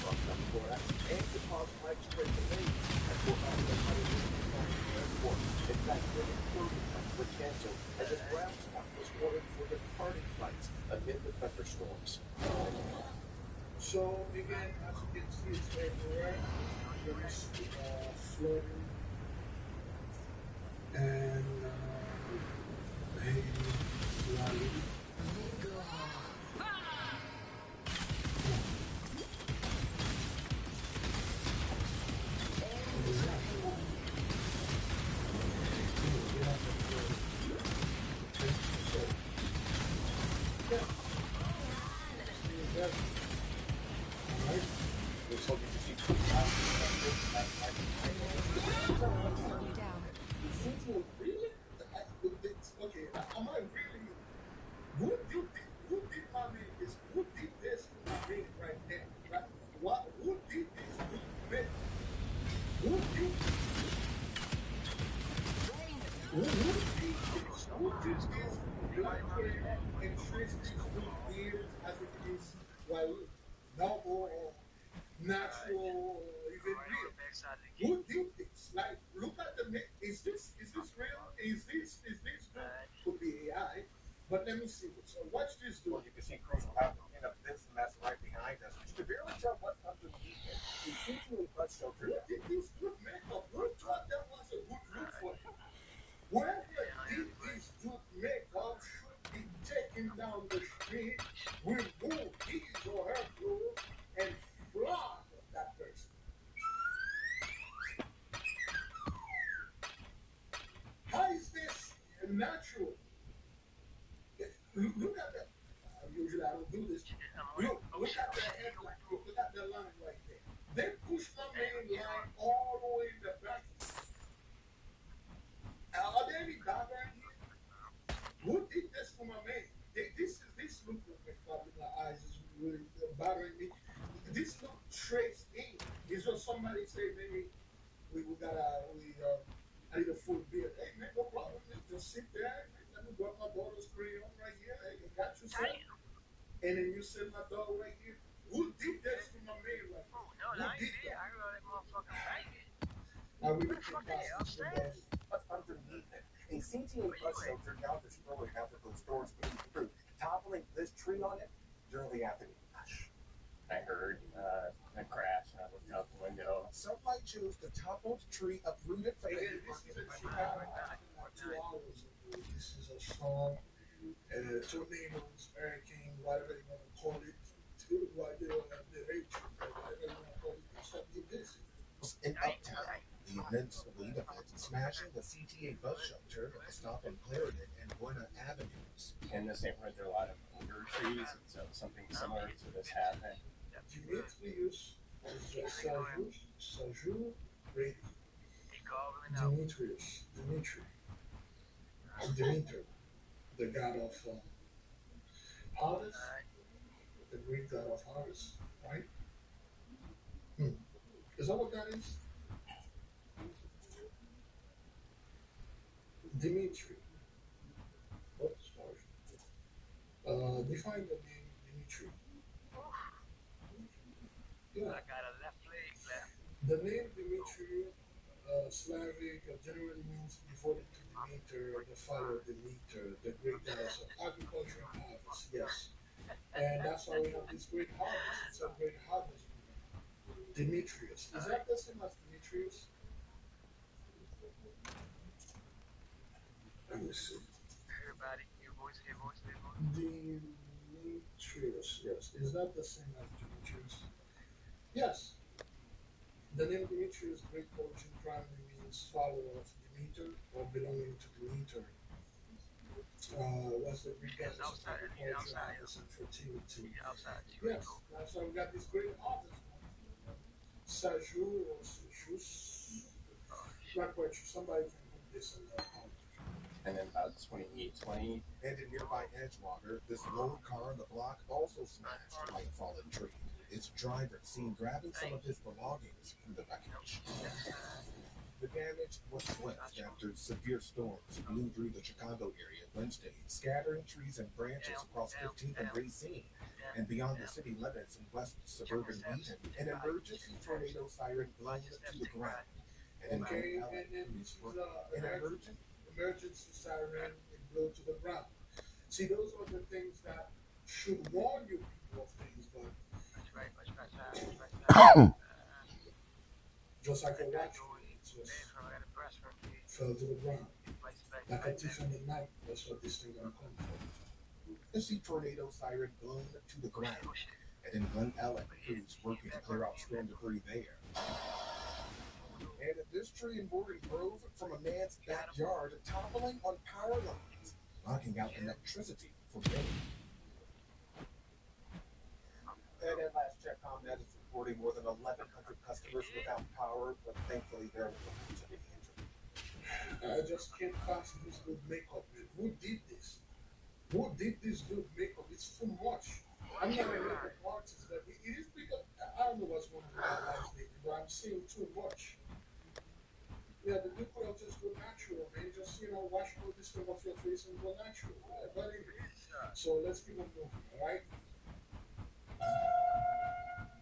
from South Florida and to cause widespread delays at Fort Lauderdale International Airport. In fact, nearly 30 flights were canceled as a ground stop was ordered for departing flights amid the thunderstorms. So again, as you can see, it's everywhere. You're gonna see flooding and heavy flooding. Alright. Looks like you can see Slow you down. Really? Okay, am I really? Who did my man this? Who did this to my man right there? Right? What? Who did this to me? Who did this? Who did this? Who did this black hair and trace these dude beards as if it is well double or natural or even real? Who did this? Like, look at the man. Is this real? Is this dude? Could be AI. But let me see this. So watch this dude. Well, you can see crews will have to clean up this mess right behind us. You can barely tell what's underneath it. The CTA bus shelter. Who did this dude makeup? Who thought that was a good look for him? Whoever did this dude makeup should be taken down the street, remove his or her clothes, and flog that person. How is this natural? Look at that. Usually I don't do this. Look at the headline. Look at the line right there. They push my main line all the way in the back. Are there any barber in here? Who did this to my man? This look probably my eyes is really bothering me. This look traced in. It's just somebody say maybe we got I need a full beard. Hey man, no problem. Man. Just sit there. Man. Let me grab my daughter's crayon right here. Hey, you got you, sir? And then you send my dog right here. Who did this to my man right here? Who did that? I really think that's the best. What's underneath it? A CTA bus shelter now destroyed after those storms came through, toppling this tree on it during the afternoon. I heard a crash. I looked out the window. Some might choose the toppled tree uprooted from the This is in Chicago. Like 2 hours ago. This is a storm, tornadoes, hurricane, whatever you want to call it. The hatred, whatever you want to call it. This one did this. in Uptown. The immense lead event smashing the CTA bus shelter at the stop on Clarendon and Buena Avenues. In this neighborhood, there are a lot of older trees, and so something similar to this happened. Demetrius Sajur Brady. Demetrius. Demeter, the god of harvest, the Greek god of harvest, right? Is that what that is? Dimitri. Oops, sorry. Define the name Dimitri. Yeah. The name Dimitri, Slavic, generally means devoted to Demeter, the father of Demeter, the great goddess of agriculture and harvest. Yes. And that's why we have this great harvest. It's a great harvest moon. Demetrius. Is that the same as Demetrius? Let me see. Demetrius, yes. Is that the same as Demetrius? Yes. The name Demetrius, Greek origin, primarily means follower of Demeter or belonging to Demeter. What's the Greek goddess of agriculture, harvest, and fertility? Yes, that's why we got these great authors coming through. Sajou or Sajus, not quite sure. Somebody can put this in the comment. And then about 2020. And in nearby Edgewater, this lone car on the block also smashed by a fallen tree. Its driver seen grabbing some of his belongings from the wreckage. The damage was swift after severe storms blew through the Chicago area Wednesday, scattering trees and branches across 15th and Racine and beyond the city limits in west suburban Wheaton. An emergency tornado siren blown to the ground. Okay, and then this is emergency siren and blow to the ground. See, those are the things that should warn you people of things, but just like a watch, it just fell to the ground. Like a thief in the night, that's what this thing gonna come for. Emergency tornado siren blown to the ground. And in Glen Ellen, crews working to clear out storm debris there. And this tree in Borden Grove from a man's backyard toppling on power lines, knocking out electricity for many. And at last check, ComNet is reporting more than 1,100 customers without power, but thankfully there wasn't much of any injury. I just can't pass this good makeup, man. Who did this? Who did this good makeup? It's too much. I'm not a makeup artist, but it is because I don't know what's going on with my life lately, but I'm seeing too much. Yeah, the dude could have just go natural, man. Just, wash all this stuff off your face and go natural. But anyway, so let's keep on moving, all right?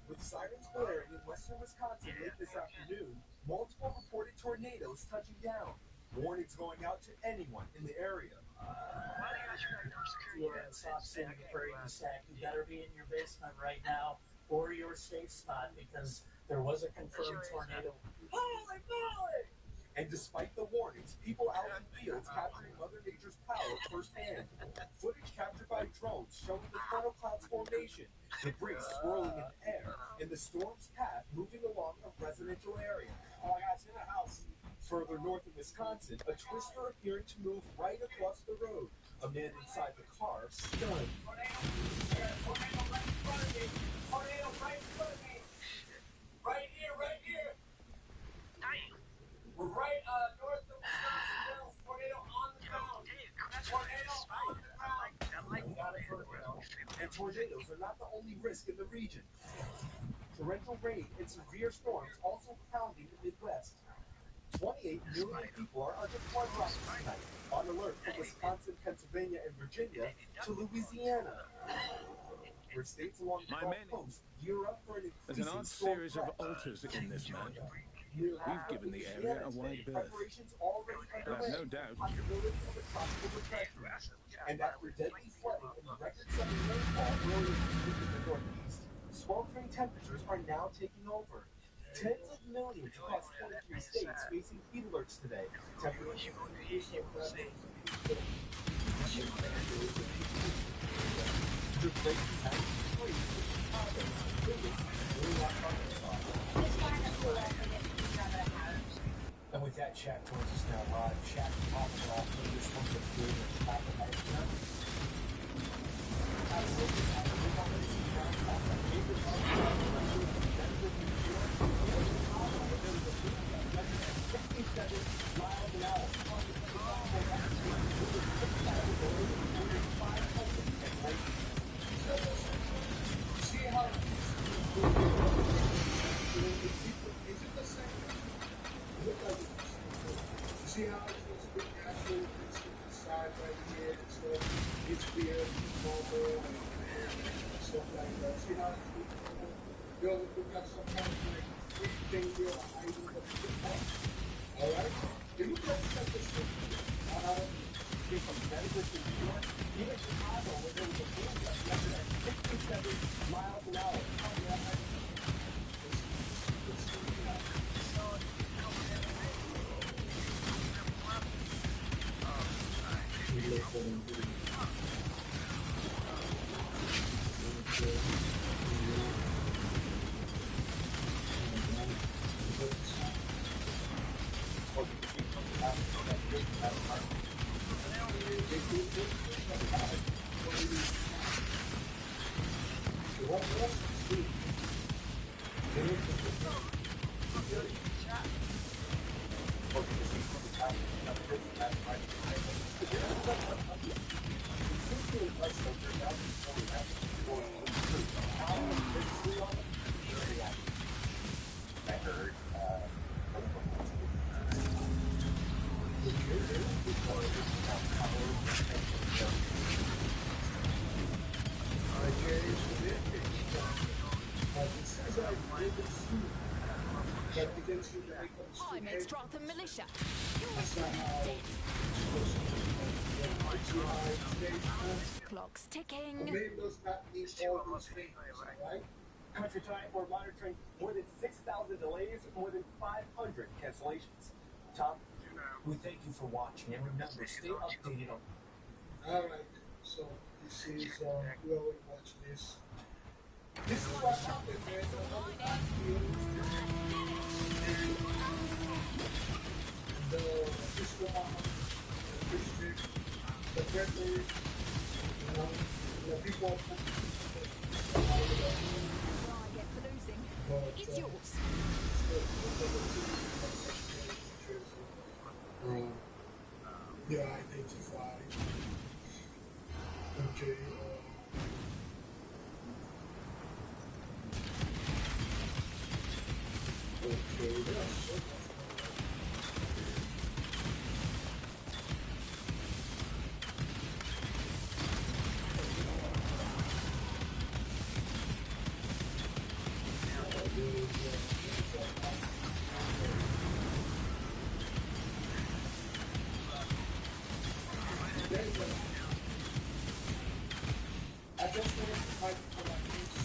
With sirens blaring in western Wisconsin late this afternoon, multiple reported tornadoes touching down. Warnings going out to anyone in the area. If you are in Soft City, Prairie du Sac, you better be in your basement right now or your safe spot because there was a confirmed tornado. Holy moly! And despite the warnings, people out in fields capturing Mother Nature's power firsthand. Footage captured by drones showing the funnel clouds formation, debris swirling in the air, and the storm's path moving along a residential area. Oh, I got you in the house. Further north in Wisconsin, a twister appearing to move right across the road. A man inside the car stunned. Tornado! I got a tornado right in front of me! Tornado right in front of me! Right here, right here! We're right north of Wisconsin Dells. Tornado on the ground. Tornado on the ground. We got a tornado. And tornadoes are not the only risk in the region. Torrential rain and severe storms also pounding the Midwest. 28 million people are under flood watches tonight, on alert from Wisconsin, Pennsylvania, and Virginia to Louisiana, where states along the Gulf Coast gear up for an There's an increasing odd storm series threat. of altars in this map. Nearly We've given the area a wide berth. preparations already But I've underway no for the doubt possibility of a tropical depression. And after deadly flooding and record-setting rainfall earlier this week in the Northeast, sweltering temperatures are now taking over. Tens of millions across 23 states facing heat alerts today. Temperatures just breaking 90 degrees in Chicago, biggest really not And with that, chat towards us now live. Chat top it off. This one gets good at the top of my head. See how is it the same? Look like it's the same. You see how it's just big natural side right here and stuff. It's weird, normal, and stuff like that. See how it's normal? We got some kind of like freak thing here hiding the football. Alright? It looks like it's like the street. From Connecticut to New York, even Chicago, where there was a boom yesterday at 67 miles an hour. It is a fact, but it is not. So what Russians do, they look at the map. Okay? Well, you see from the top, this last fight behind them. It seems to impress them. They're about to fully have going to lose too. How viciously on them? Very accurate. I heard. Okay, yeah, good point. Okay, so there is the seaside didn't see that you can see the I'm reconstruct Extratham Militia. that's not how it's supposed to be. Right? See how it stays, man? Clock's The ticking. name does not mean all those things, alright? Country time for monitoring more than 6,000 delays, more than 500 cancellations. Tom? We thank you for watching, and remember, stay updated on. Alright, so this is whoever watch this. This is what Shot happened, man. pencil Another lining. backfield. And Islam, the Christian, the Catholic, you know, the people of Islam are with us. What I get for losing. But It's yours. still, the negativity of yesterday in New Jersey, they are identified. Okay, okay, there are so much going on. I just wanted to fight people like this.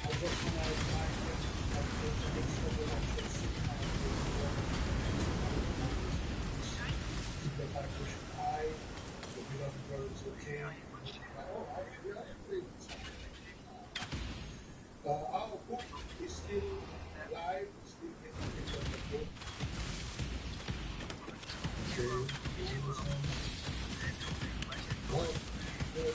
I just want to remind them that they can make sure they don't get sick how it is work. Keep the vibration high. The beat of the bird is okay. And you'll be like, oh, actually, I am feeling something. Our book is still live, still taking pictures of the book. Okay, well, good.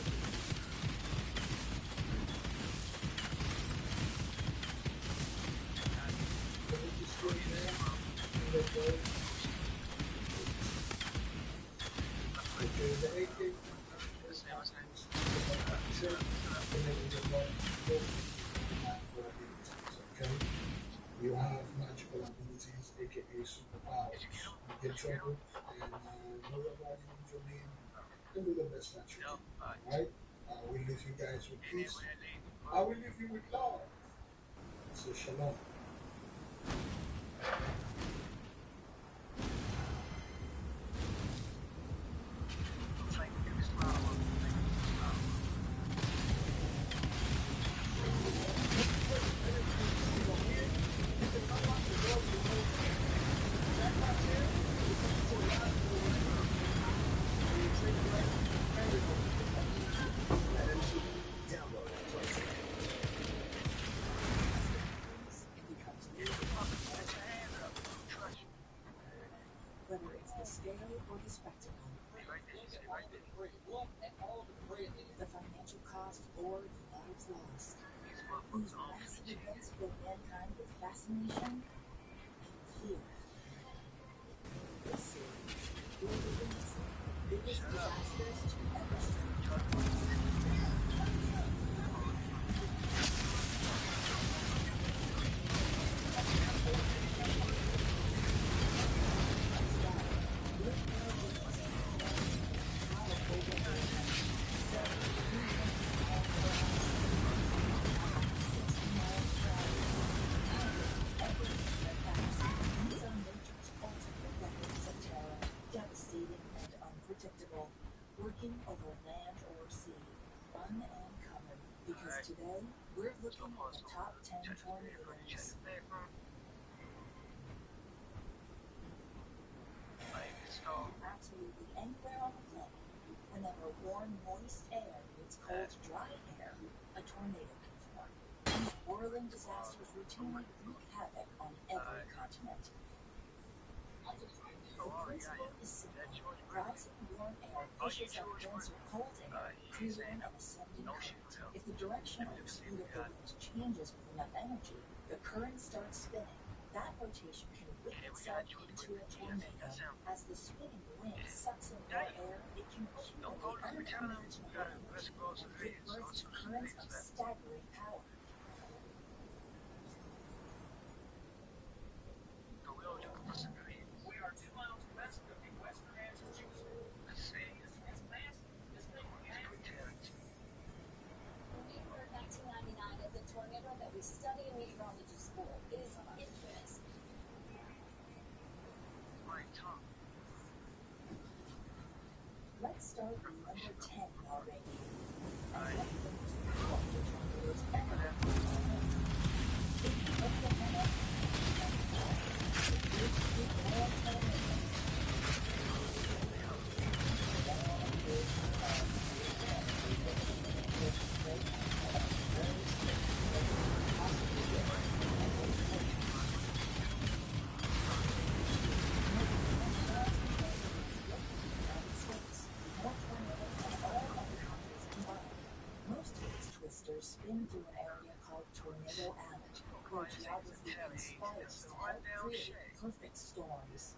The book is still there in the bird. Okay, the AK is the picture, and then you can learn magical abilities, okay? You have magical abilities, aka superpowers. You get trouble and know your body, use your name, and do the best that you can. Alright? I will leave you guys with peace. I will leave you with love. So shalom. Download and play today. Whether it's the scale or the spectacle, Look at all the great ladies. the financial cost or the lives lost, these massive events fill mankind with fascination and fear. This series, Global Events, biggest disasters to ever strike. These are nature's ultimate weapons of terror, devastating and unpredictable, working over land or sea, uncovered. Because today, we're looking at the top 10 tornadoes. Absolutely anywhere on the planet, whenever warm, moist air meets cold, dry air, a tornado can form. These whirling disasters routinely wreak havoc on every continent. The principle is simple. Rising warm air pushes up denser cold air, creating an ascending current. If the direction or speed of the wind changes with enough energy, the current starts spinning. That rotation can whip itself into a tornado. As the spinning wind sucks in raw air, it can accumulate unimaginable energy and give birth to currents of staggering power. We are 2 miles west of the western edge of Houston. It's massive. This thing is massive. November 1999 is a tornado that we study in meteorology school. It is infamous. Let's start with number 10 in our ranking. And one of the most powerful tornadoes ever recorded on Earth. If you've heard of one of the Big Poe1 tornado. Most of its twisters spin through an area called Tornado Alley, where geography conspires to help create perfect storms.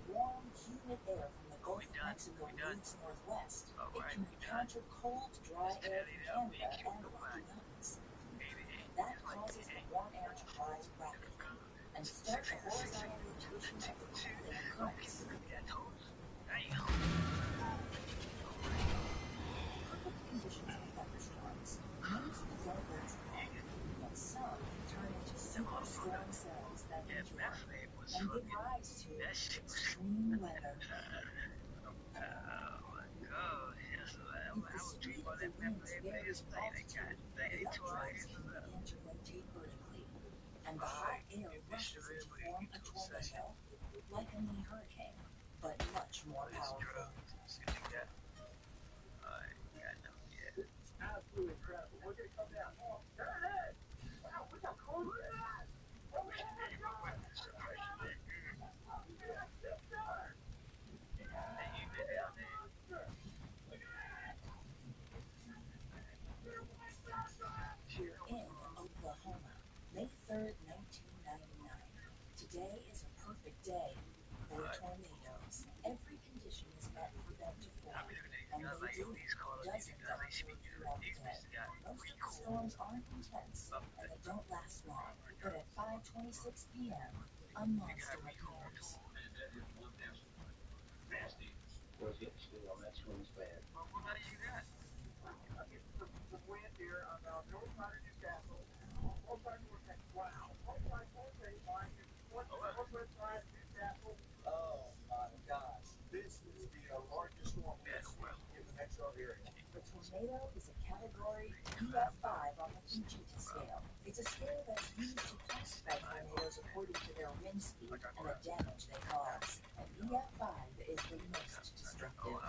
Warm, humid air from the Gulf of Mexico moves northwest. It can encounter cold, dry air from Canada and the Rocky Mountains. That causes the warm air to rise rapidly and start the horizontal rotation of the cool air currents. Perfect conditions for thunderstorms. Most don't last long, but some can turn into superstorm cells that endure and give rise to extreme weather. If the speed of the winds varies with altitude, electrons can begin to rotate vertically, and the hot air rushes in to form a tornado, like a mini hurricane, but much more powerful. Absolutely incredible. We're going to come down. Oh, there it is. Wow, look how cool it is. Oh, my God. We're in Oklahoma, May 3rd, 1999. Today is a perfect day for tornadoes. Every condition is met for them to form, and they do. Dozens are observed throughout the day. Most of the storms aren't intense, and they don't last long. But at 5:26 p.m., a monster appears. Was getting still on that swing's bad. Some wind here on the north side of Newcastle. North side of Newcastle. Wow. North side of Newcastle. Oh, my gosh. This is the largest storm we have seen in the metro area. The tornado is a category EF5 on the Fujita scale. It's a scale that's used to classify tornadoes according to their wind speed and the damage they cause. And EF5 is the most destructive.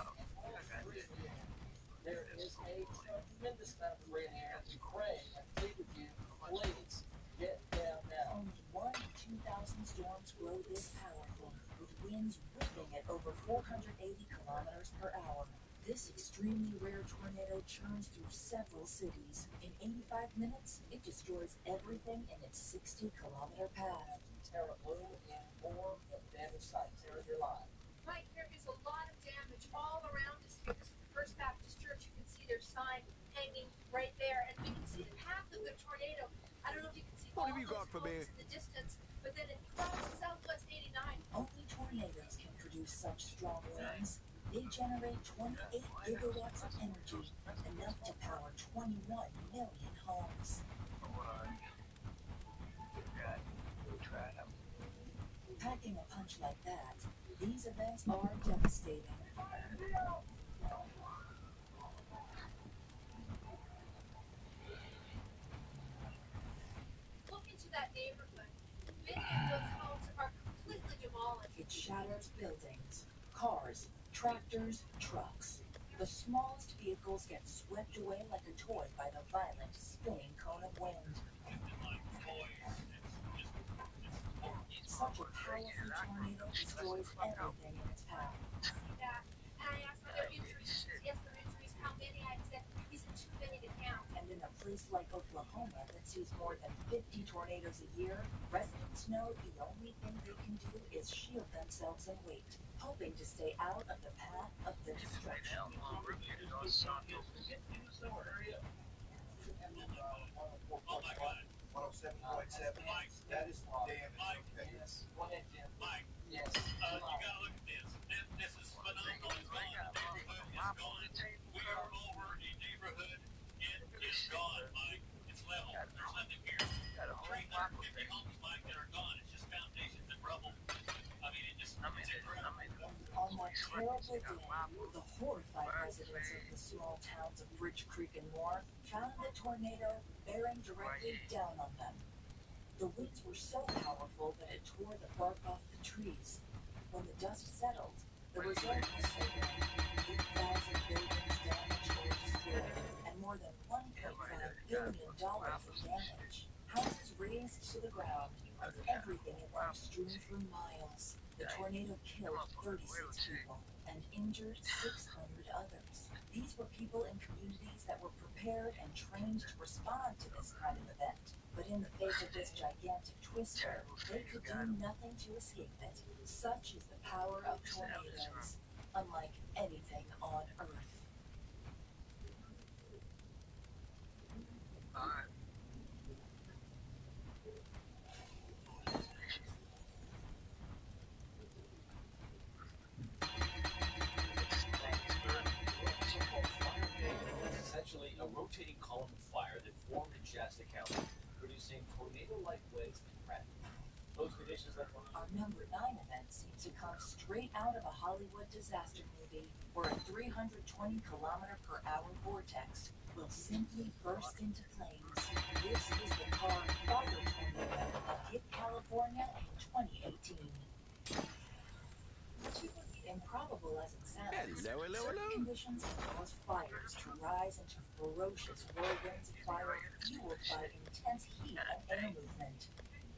There is a tremendous amount of rain here. We pray and plead with you, please get down now. Only 1 in 2,000 storms grow this powerful, with winds whipping at over 480 kilometers per hour. This extremely rare tornado churns through several cities. In 85 minutes, it destroys everything in its 60-kilometer path. Tara Blue in more damage site. Tara, you're live. Mike, there is a lot of damage all around us here. This is the First Baptist Church. You can see their sign hanging right there, and we can see the path of the tornado. I don't know if you can see all those homes in the distance, but then it crosses Southwest 89. Only tornadoes can produce such strong winds. They generate 28 gigawatts of energy, enough to power 21 million homes. Packing a punch like that, these events are devastating. Look into that neighborhood. Many of those homes are completely demolished. It shatters buildings, cars, tractors, trucks. The smallest vehicles get swept away like a toy by the violent, spinning cone of wind. Such a powerful tornado destroys everything in its path. Yeah. And I asked for their injuries. He asked their injuries, how many? I said, he said too many to count. And in a place like Oklahoma that sees more than 50 tornadoes a year, residents know the only thing they can do is shield themselves and wait, hoping to stay out of the path of the destruction. Oh my God. 107.7. That is the damage. Okay. Yes. Go ahead, Jim. Mike. Yes. You gotta look at this. This is phenomenal. It's gone. The neighborhood is gone. We are over a neighborhood. It is gone, Mike. It's level. There's nothing here. 350 homes, Mike, that are gone. It's just foundations and rubble. I mean, it's incredible. On that terrible day, the horrified residents of the small towns of Bridge Creek and more found the tornado bearing directly down on them. The winds were so powerful that it tore the bark off the trees. When the dust settled, the result was sobering. 8,000 buildings damaged or destroyed, and more than $1.5 billion in damage. Houses razed to the ground, and everything in them strewn for miles. The tornado killed 36 people and injured 600 others. These were people in communities that were prepared and trained to respond to this kind of event. But in the face of this gigantic twister, they could do nothing to escape it. Such is the power of tornadoes, unlike anything on Earth. Essentially a rotating column of fire that formed in Shasta County, producing tornado-like winds and rain. Those conditions that Our number 9 event seems to come straight out of a Hollywood disaster movie, where a 320-kilometer-per-hour vortex will simply burst into flames. This is the Fire Tornado that hit California in 2018. Improbable as it sounds, certain conditions can cause fires to rise into ferocious whirlwinds of fire fueled by intense heat and air movement.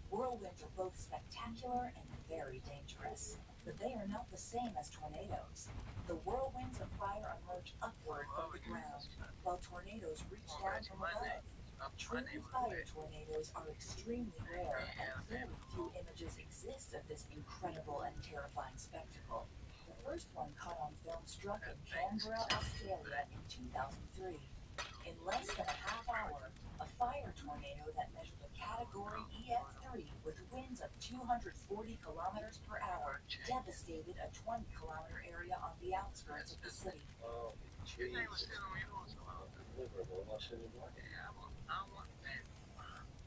Whirlwinds are both spectacular and very dangerous, but they are not the same as tornadoes. The whirlwinds of fire emerge upward from the ground, while tornadoes reach down from above. True fire tornadoes are extremely rare, and very few images exist of this incredible and terrifying spectacle. The first one caught on film struck in Canberra, Australia in 2003. In less than a half hour, a fire tornado that measured a category EF3 with winds of 240 kilometers per hour devastated a 20-kilometer area on the outskirts of the city. oh, Jesus. Deliverable, what's anymore?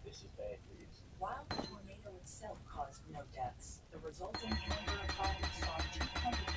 This is bad news. While the tornado itself caused no deaths, the resulting Canberra fire saw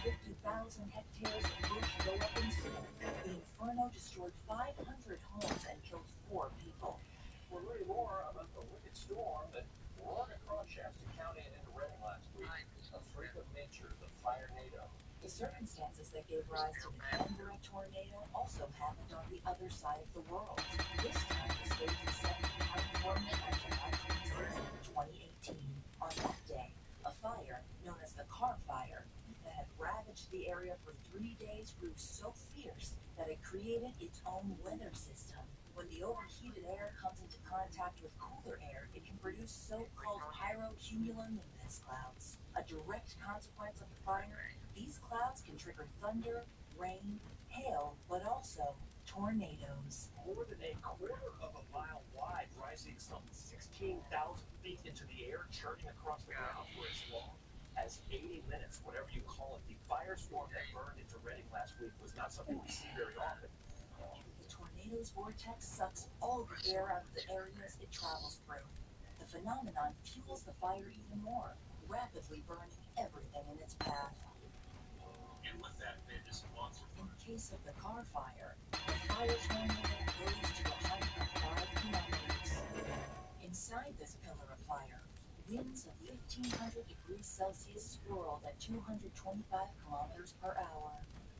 250,000 hectares of bush go up in smoke. The inferno destroyed 500 homes and killed 4 people. We're learning more about the wicked storm that roared across Shasta County and into Redding last week. A freak of nature, the Fire-nado. The circumstances that gave rise to the Canberra tornado also happened on the other side of the world. This time, the stage was set in California on July 26, 2018. On that day, a fire, known as the Car Fire, that had ravaged the area for 3 days grew so fierce that it created its own weather system. When the overheated air comes into contact with cooler air, it can produce so-called pyrocumulonimbus clouds. A direct consequence of the fire, these clouds can trigger thunder, rain, hail, but also tornadoes. More than a quarter of a mile wide, rising some 16,000 feet into the air, churning across the ground for as long as 80 minutes, whatever you call it. The firestorm that burned into Redding last week was not something we see very often. The tornado's vortex sucks all the air out of the areas it travels through. The phenomenon fuels the fire even more, rapidly burning everything in its path. And with that, they just lots of In case of the Car Fire, the fire tornado rose to a height of 5 kilometers. Inside this pillar of fire, winds of 1,500 degrees Celsius swirled at 225 kilometers per hour.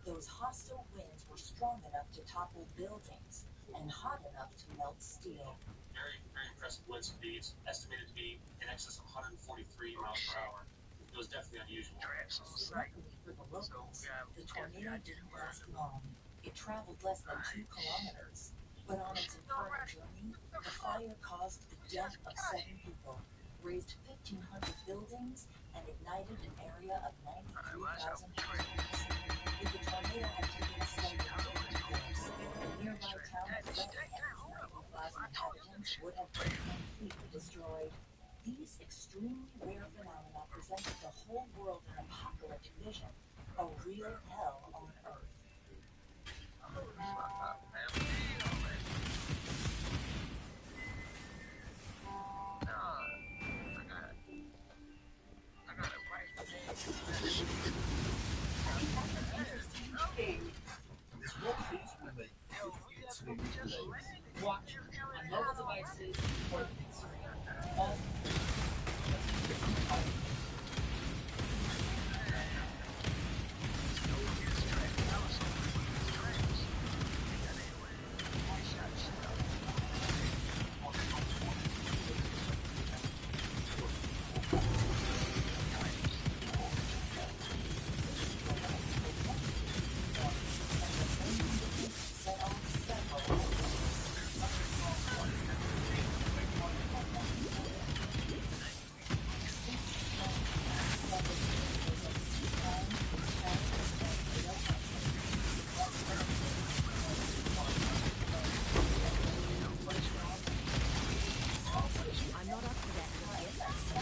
Those hostile winds were strong enough to topple buildings and hot enough to melt steel. Very, very impressive wind speeds, estimated to be in excess of 143 miles per hour. It was definitely unusual. Luckily for the locals, the tornado didn't last long. It traveled less than 2 kilometers. But on its infernal journey, the fire caused the death of 7 people, razed 1,500 buildings, and ignited an area of 93,000 hectares. If the tornado had taken a slightly different course, the nearby town of Bethlehem's 90,000 inhabitants would have been completely destroyed. These extremely rare phenomena presented the whole world an apocalyptic vision, a real hell on Earth. Watch on mobile devices or the big screen. All I'm not up to that just yet.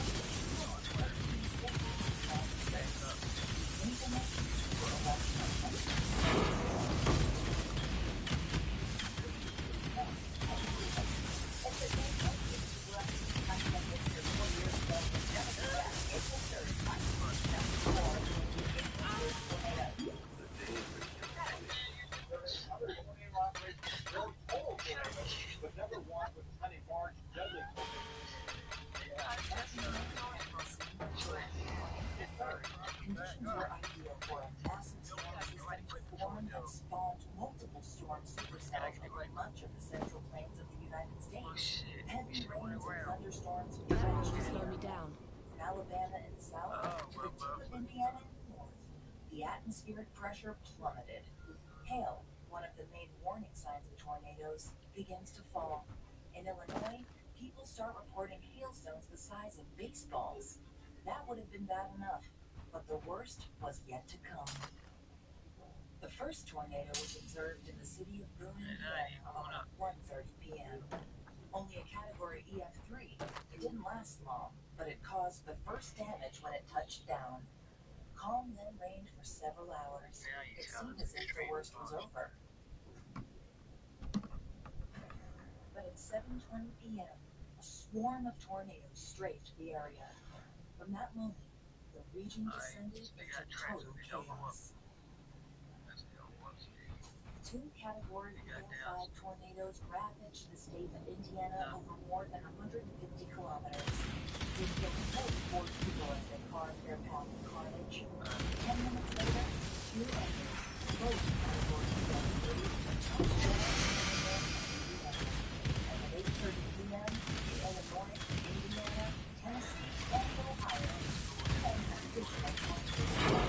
But never one with as many large and deadly tornadoes. Third, conditions were ideal for a massive storm system to form and spawn multiple storm supercells over much of the central plains of the United States. Heavy rains and thunderstorms That drenched won't the slow me area, down. from Alabama in the south to the tip of Indiana in the north. The atmospheric pressure plummeted. Hail, one of the main warning signs of tornadoes, begins to fall. In Illinois, people start reporting hailstones the size of baseballs. That would have been bad enough, but the worst was yet to come. The first tornado was observed in the city of Boone, Indiana, about 1:30 p.m. Only a category EF3, it didn't last long, but it caused the first damage when it touched down. Calm then reigned for several hours. It seemed as if the worst was over. But at 7:20 p.m., a swarm of tornadoes strafed the area. From that moment, the region descended into total chaos. 2 Category EF5 tornadoes ravaged the state of Indiana over more than 150 kilometers. They killed 44 people as they carved their path of carnage. 10 minutes later, 2 others, both Category EF3, touched down in Indiana. And at 8:30 p.m., in Illinois, Indiana, Tennessee, and Ohio, 10 additional tornadoes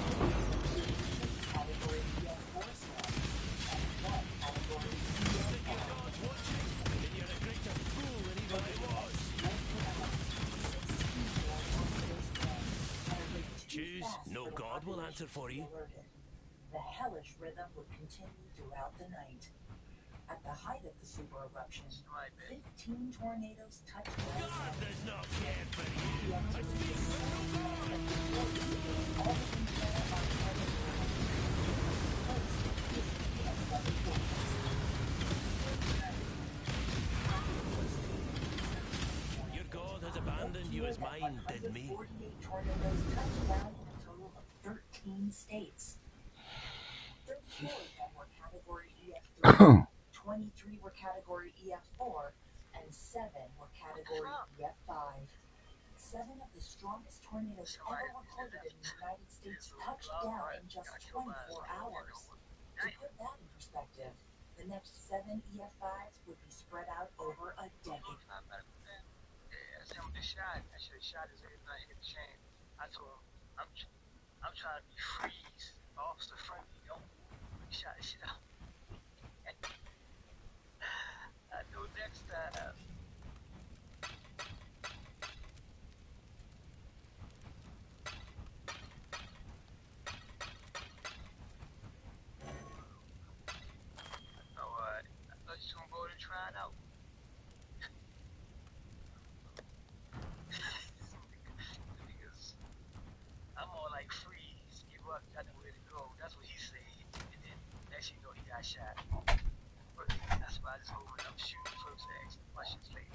Category EF4 storm and 1 Category EF5. Then you're a greater fool than even I was. Choose, no God will answer for you. The hellish rhythm would continue throughout the night. At the height of the super eruption, 15 tornadoes touched down. God does not care for you. I speak all of Indiana are flooded. Your God has abandoned you as mine did me. 48 tornadoes touched down in a total of 13 states. 34 of them were Category EF3, 23 were Category EF4, and 7 were Category EF5. 7 of the strongest tornadoes ever recorded in the United States touched down in just 24 hours. To put that in perspective, the next 7 EF5s would be spread out over a decade. Yeah, I said with the shot, I should have shot his head, not hit the chain. I told him, I'm trying to be freeze, officer friendly, don't move. He shot the shit out. I know next time. Alright, I thought you were going to try it out. Because I'm all like freeze, give up, got nowhere to go. That's what he said. And then next you know he got shot. But that's why I just opened up shooting first, asking questions later.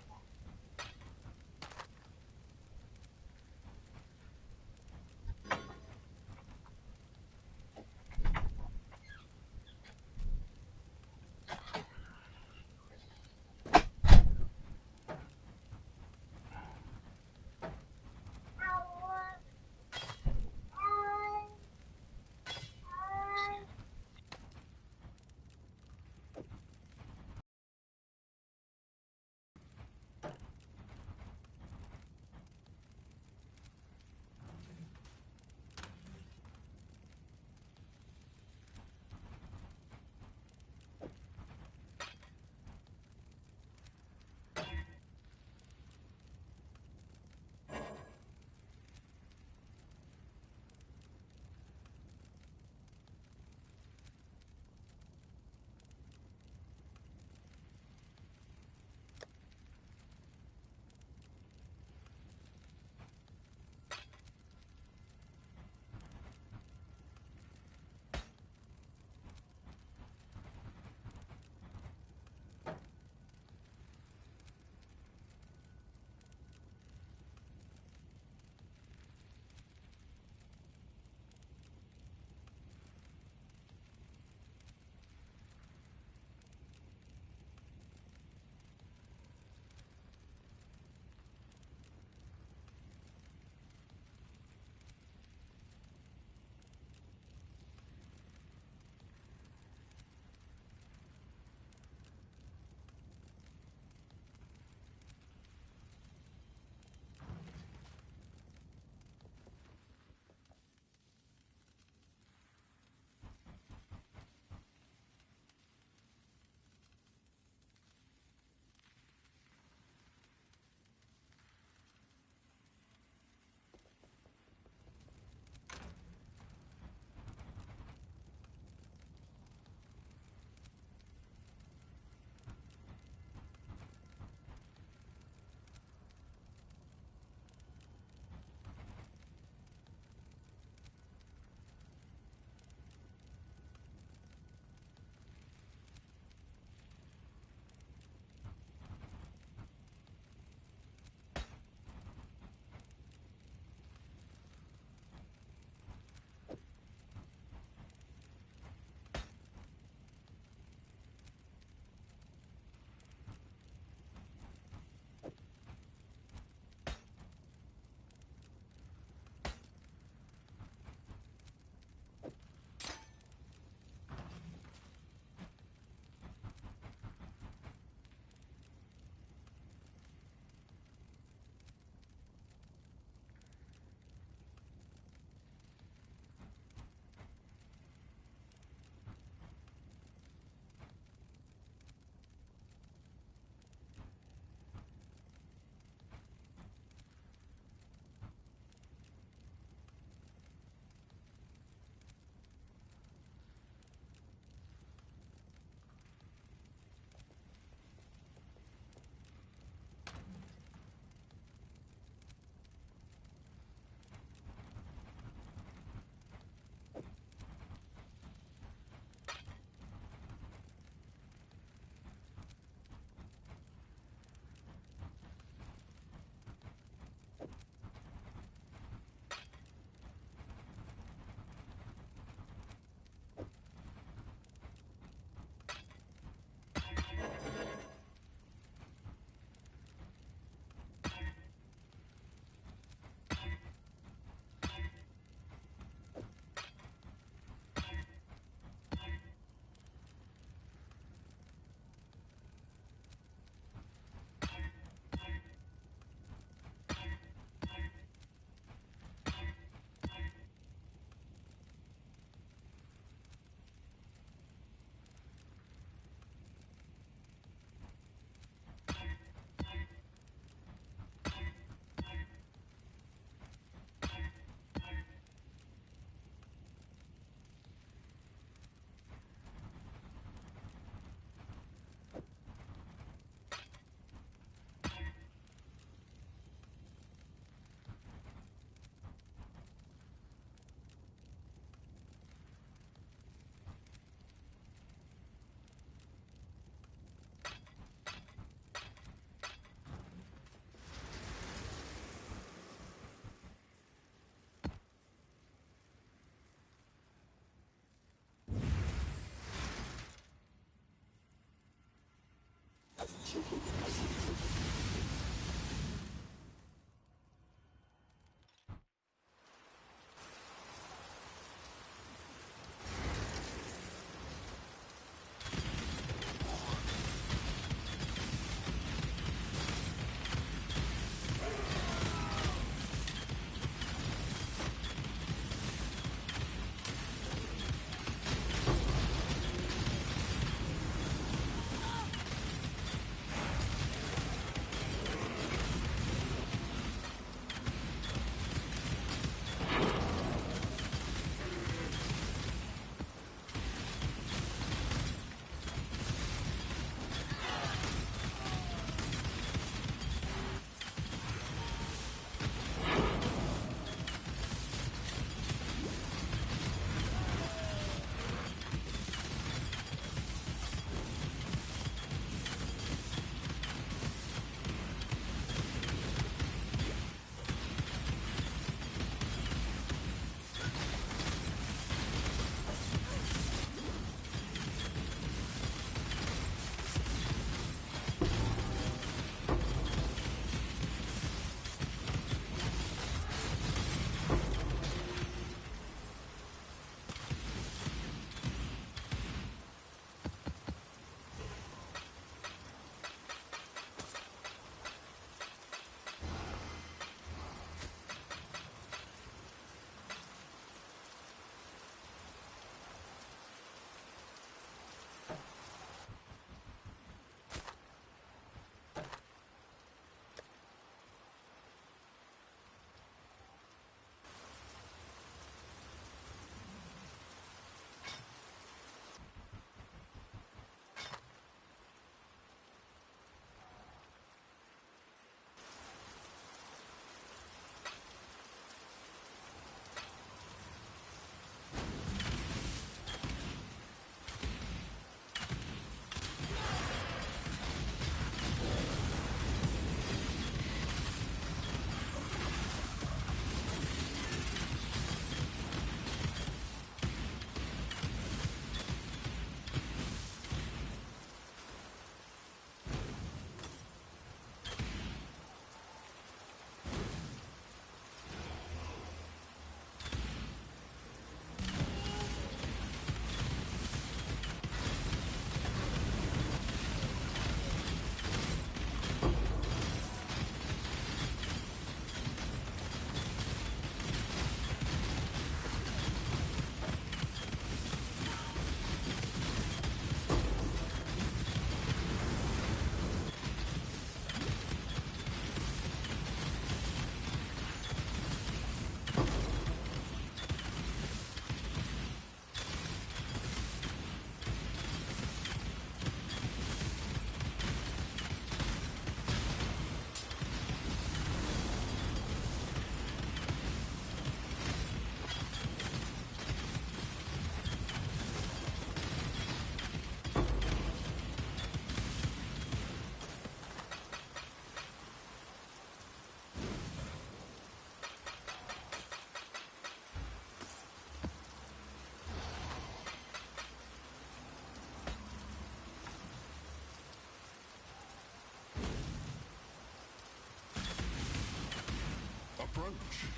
approach,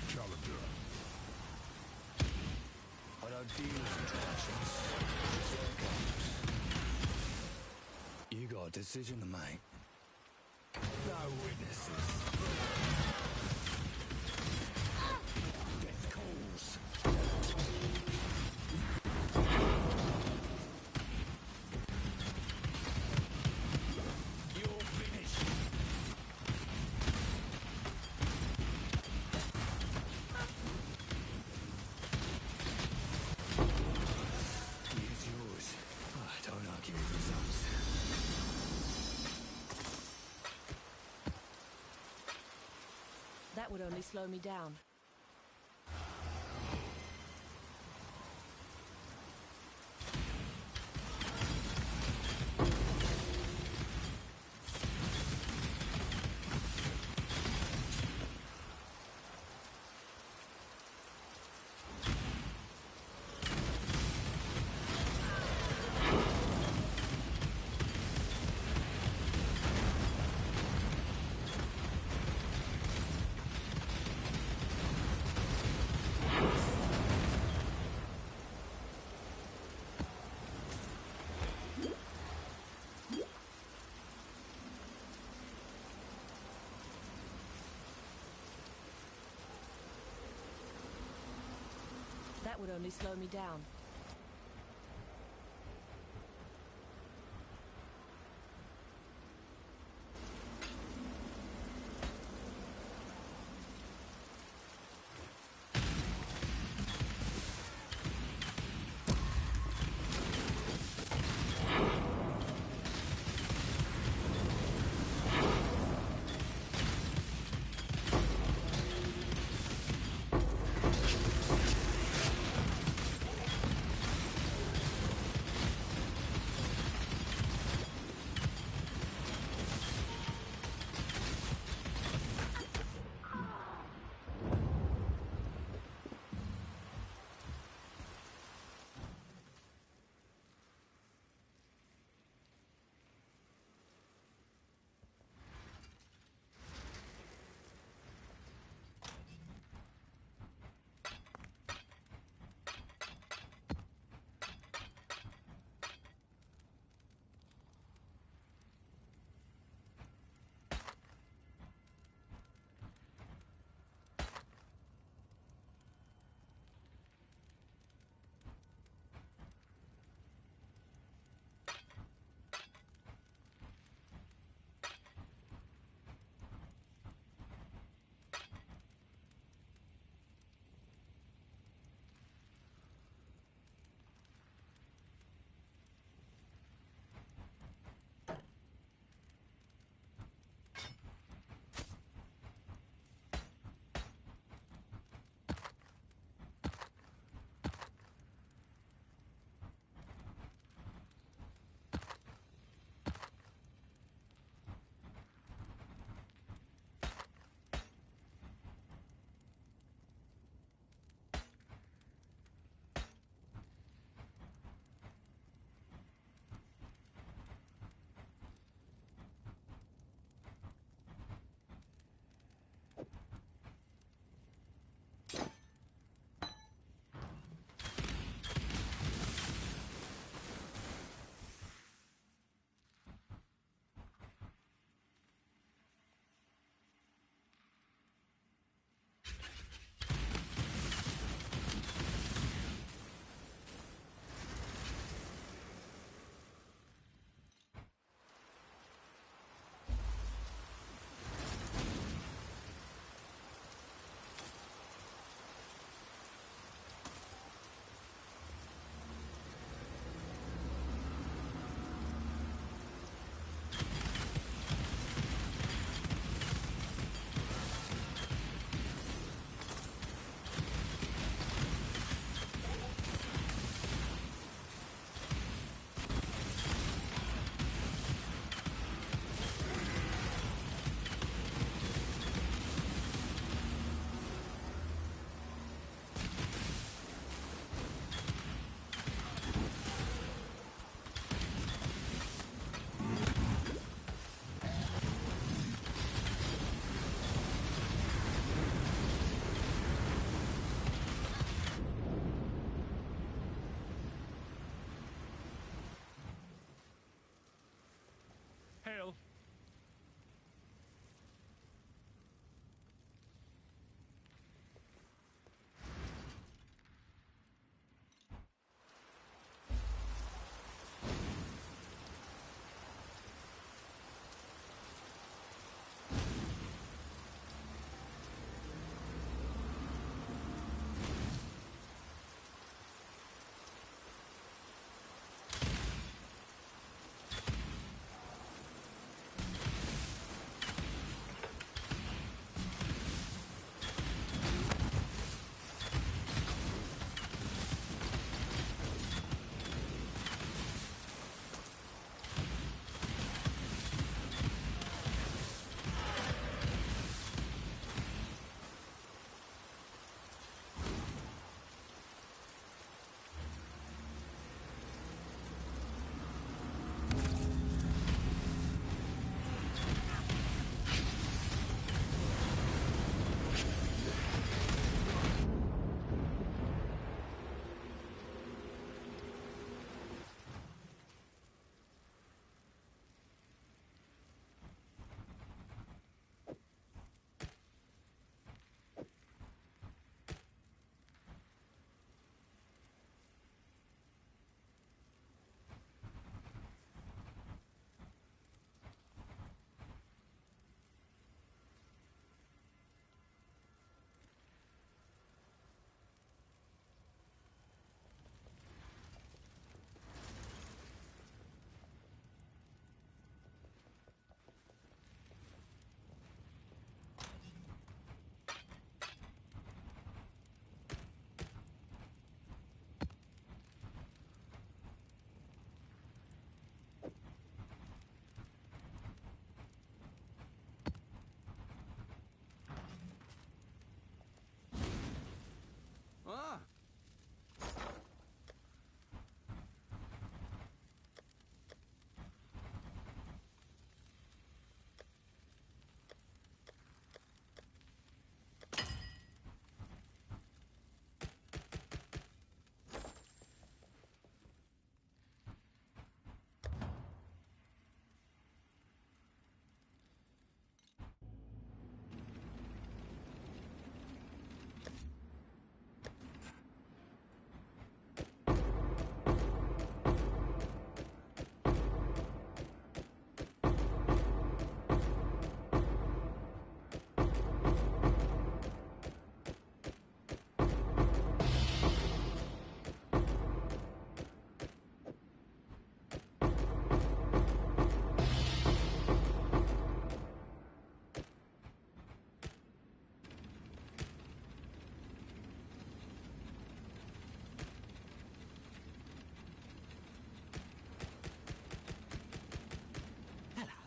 Challenger. I don't deal with interactions. Just outcomes. You got a decision to make. No witnesses. Death calls. You're finished. It's yours. I don't argue with results. That would only slow me down. That would only slow me down.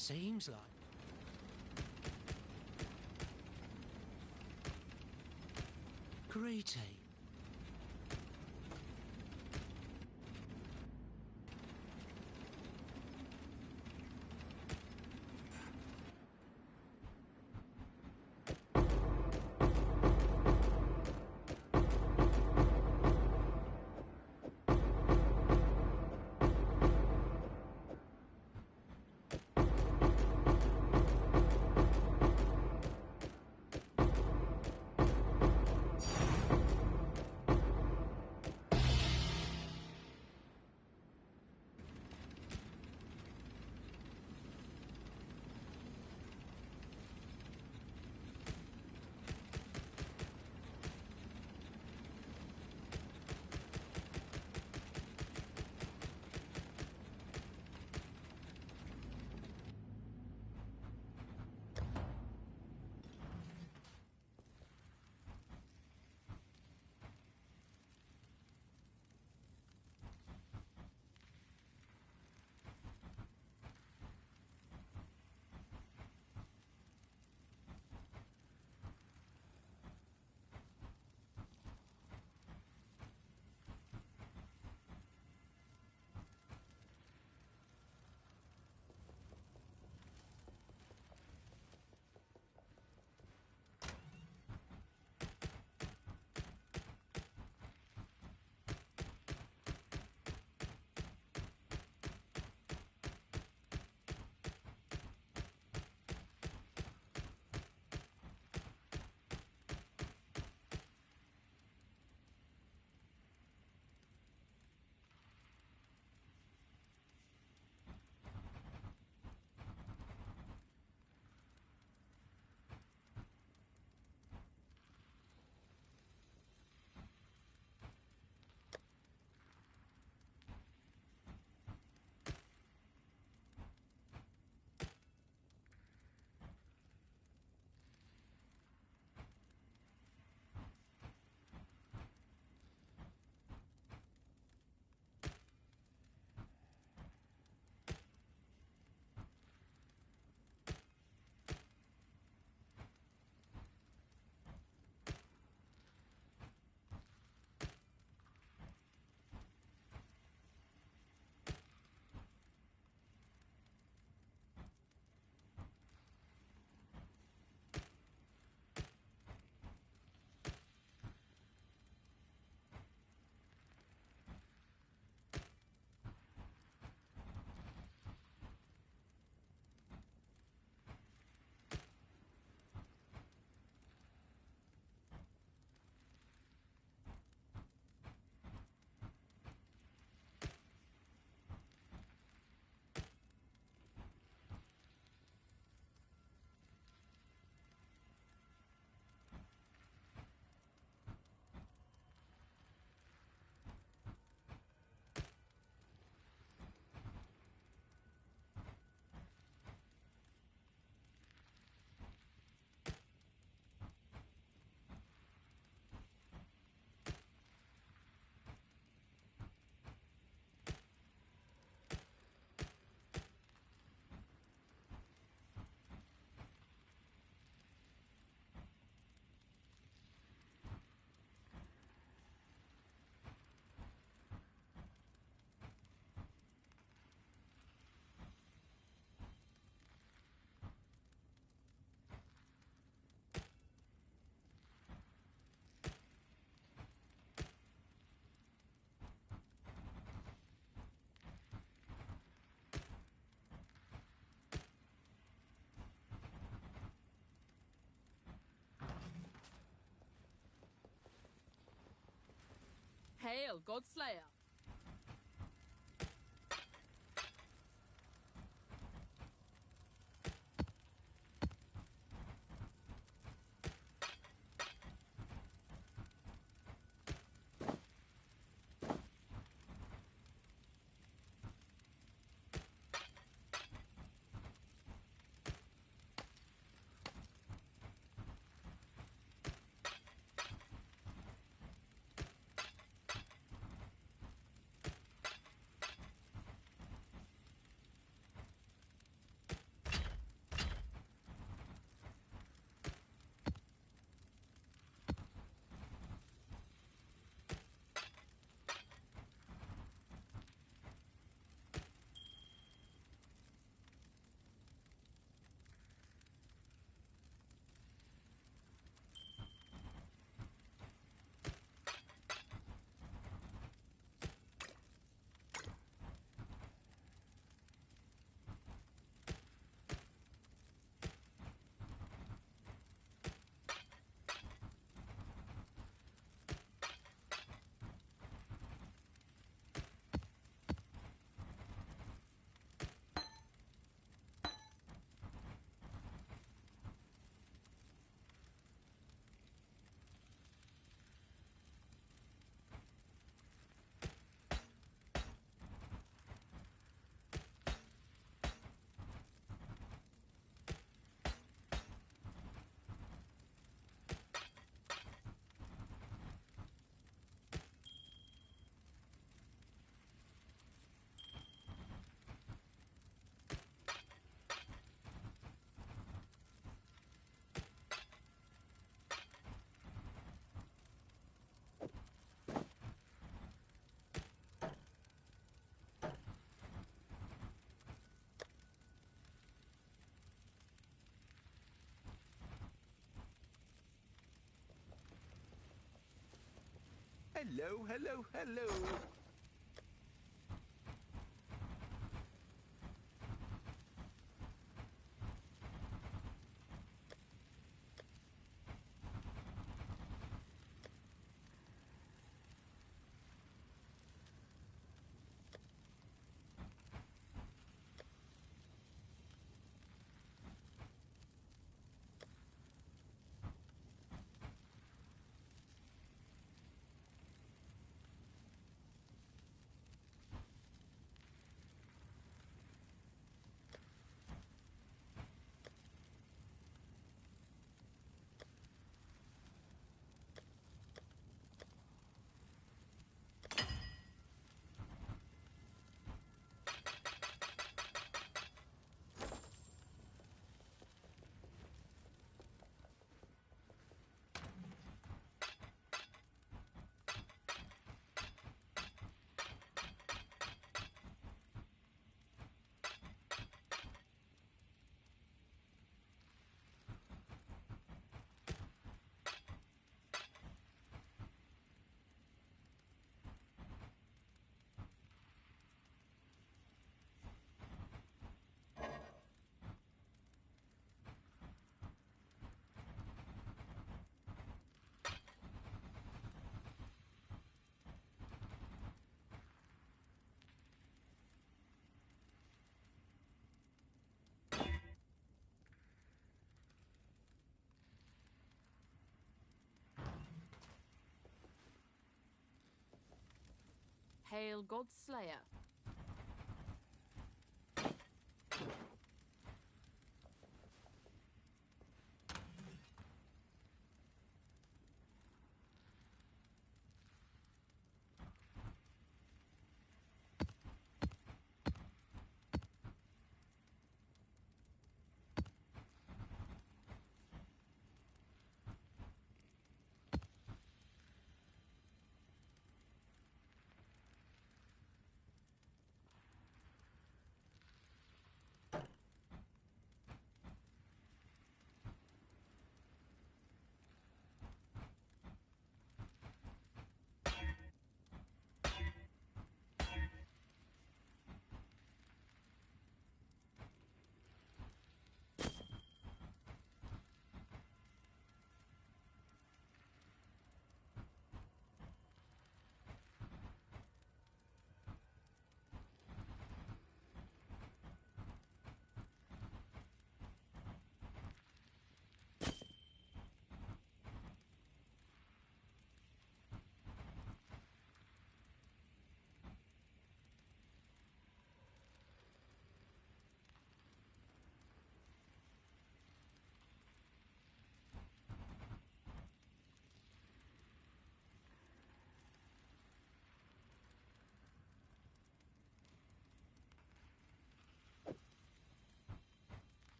Seems like. Greeting. Hail, Godslayer! Hello, hello, hello. Hail God's Slayer.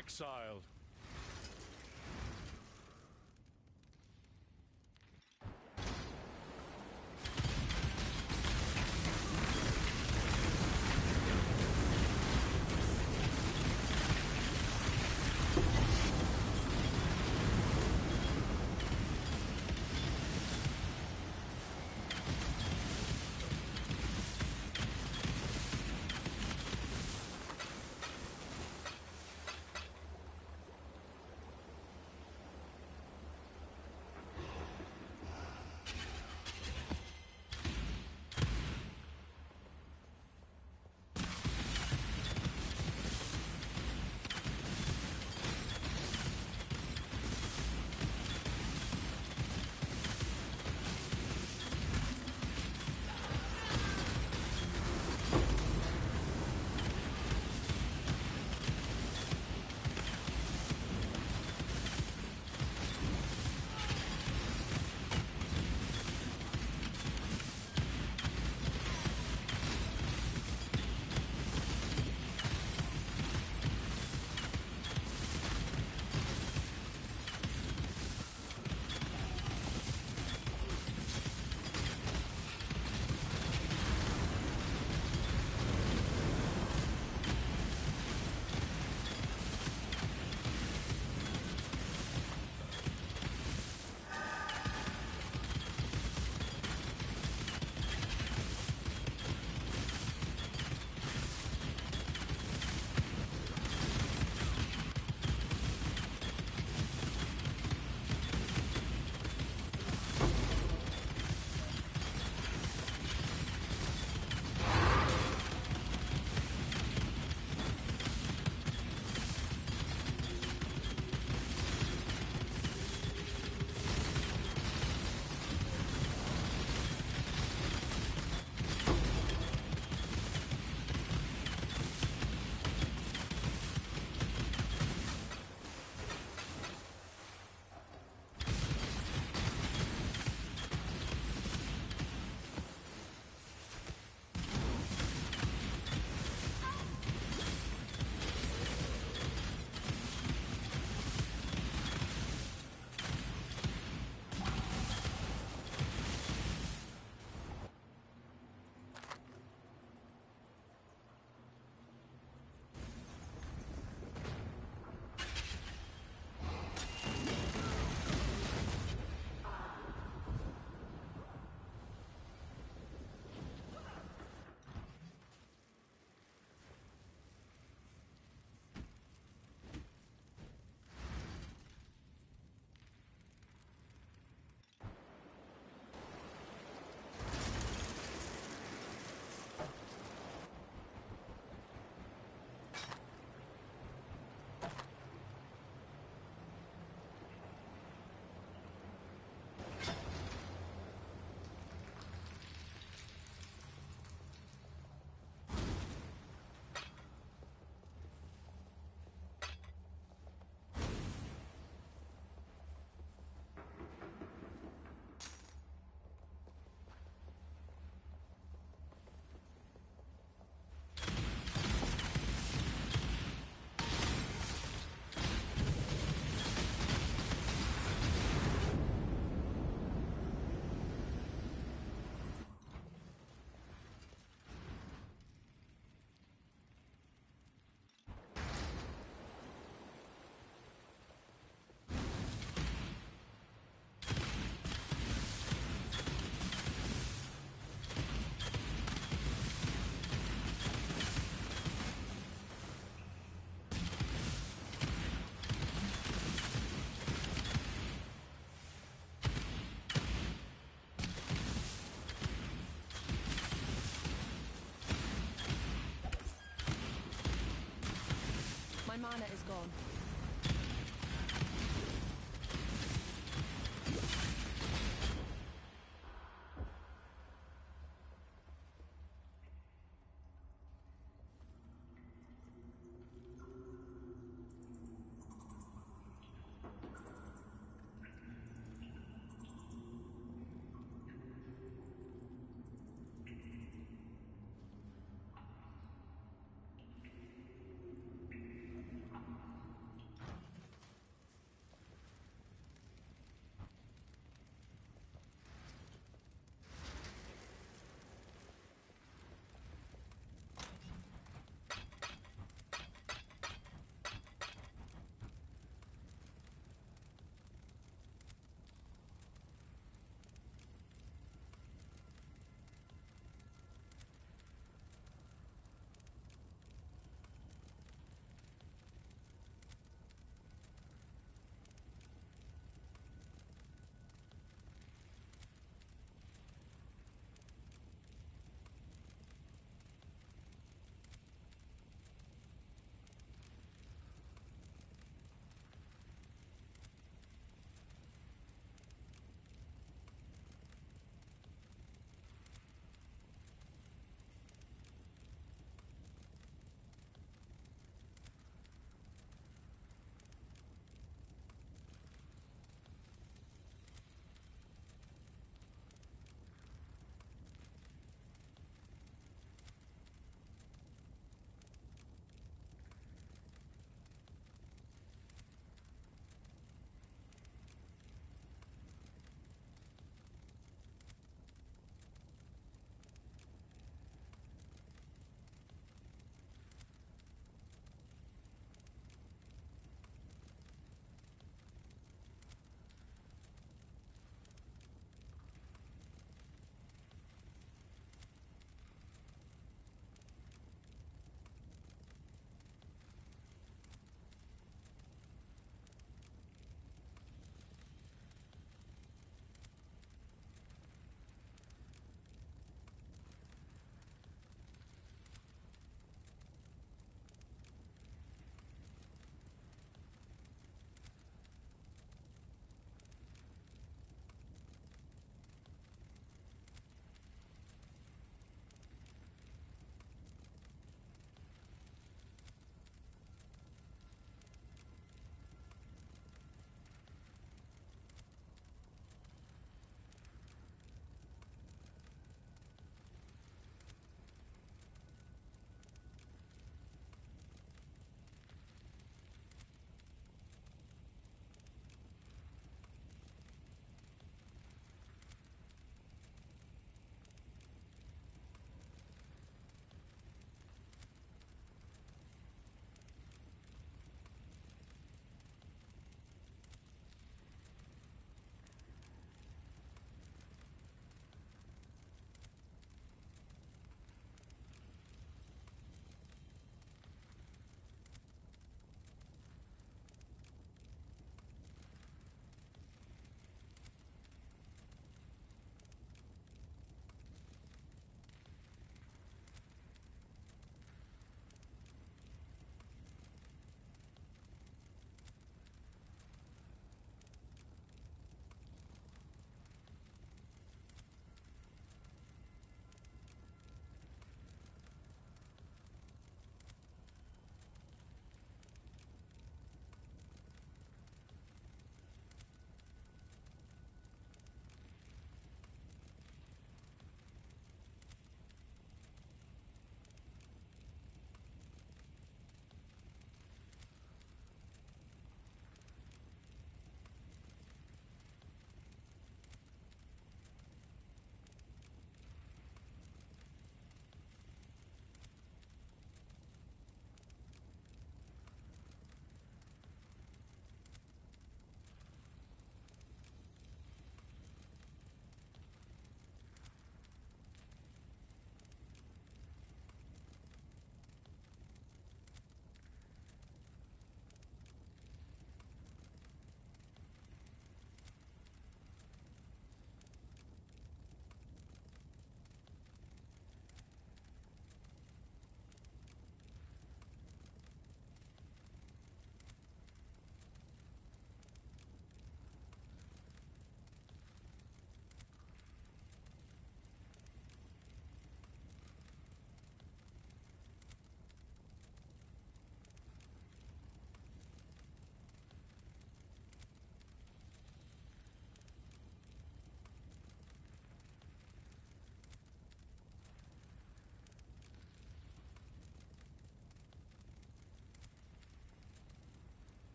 exiled. My mana is gone.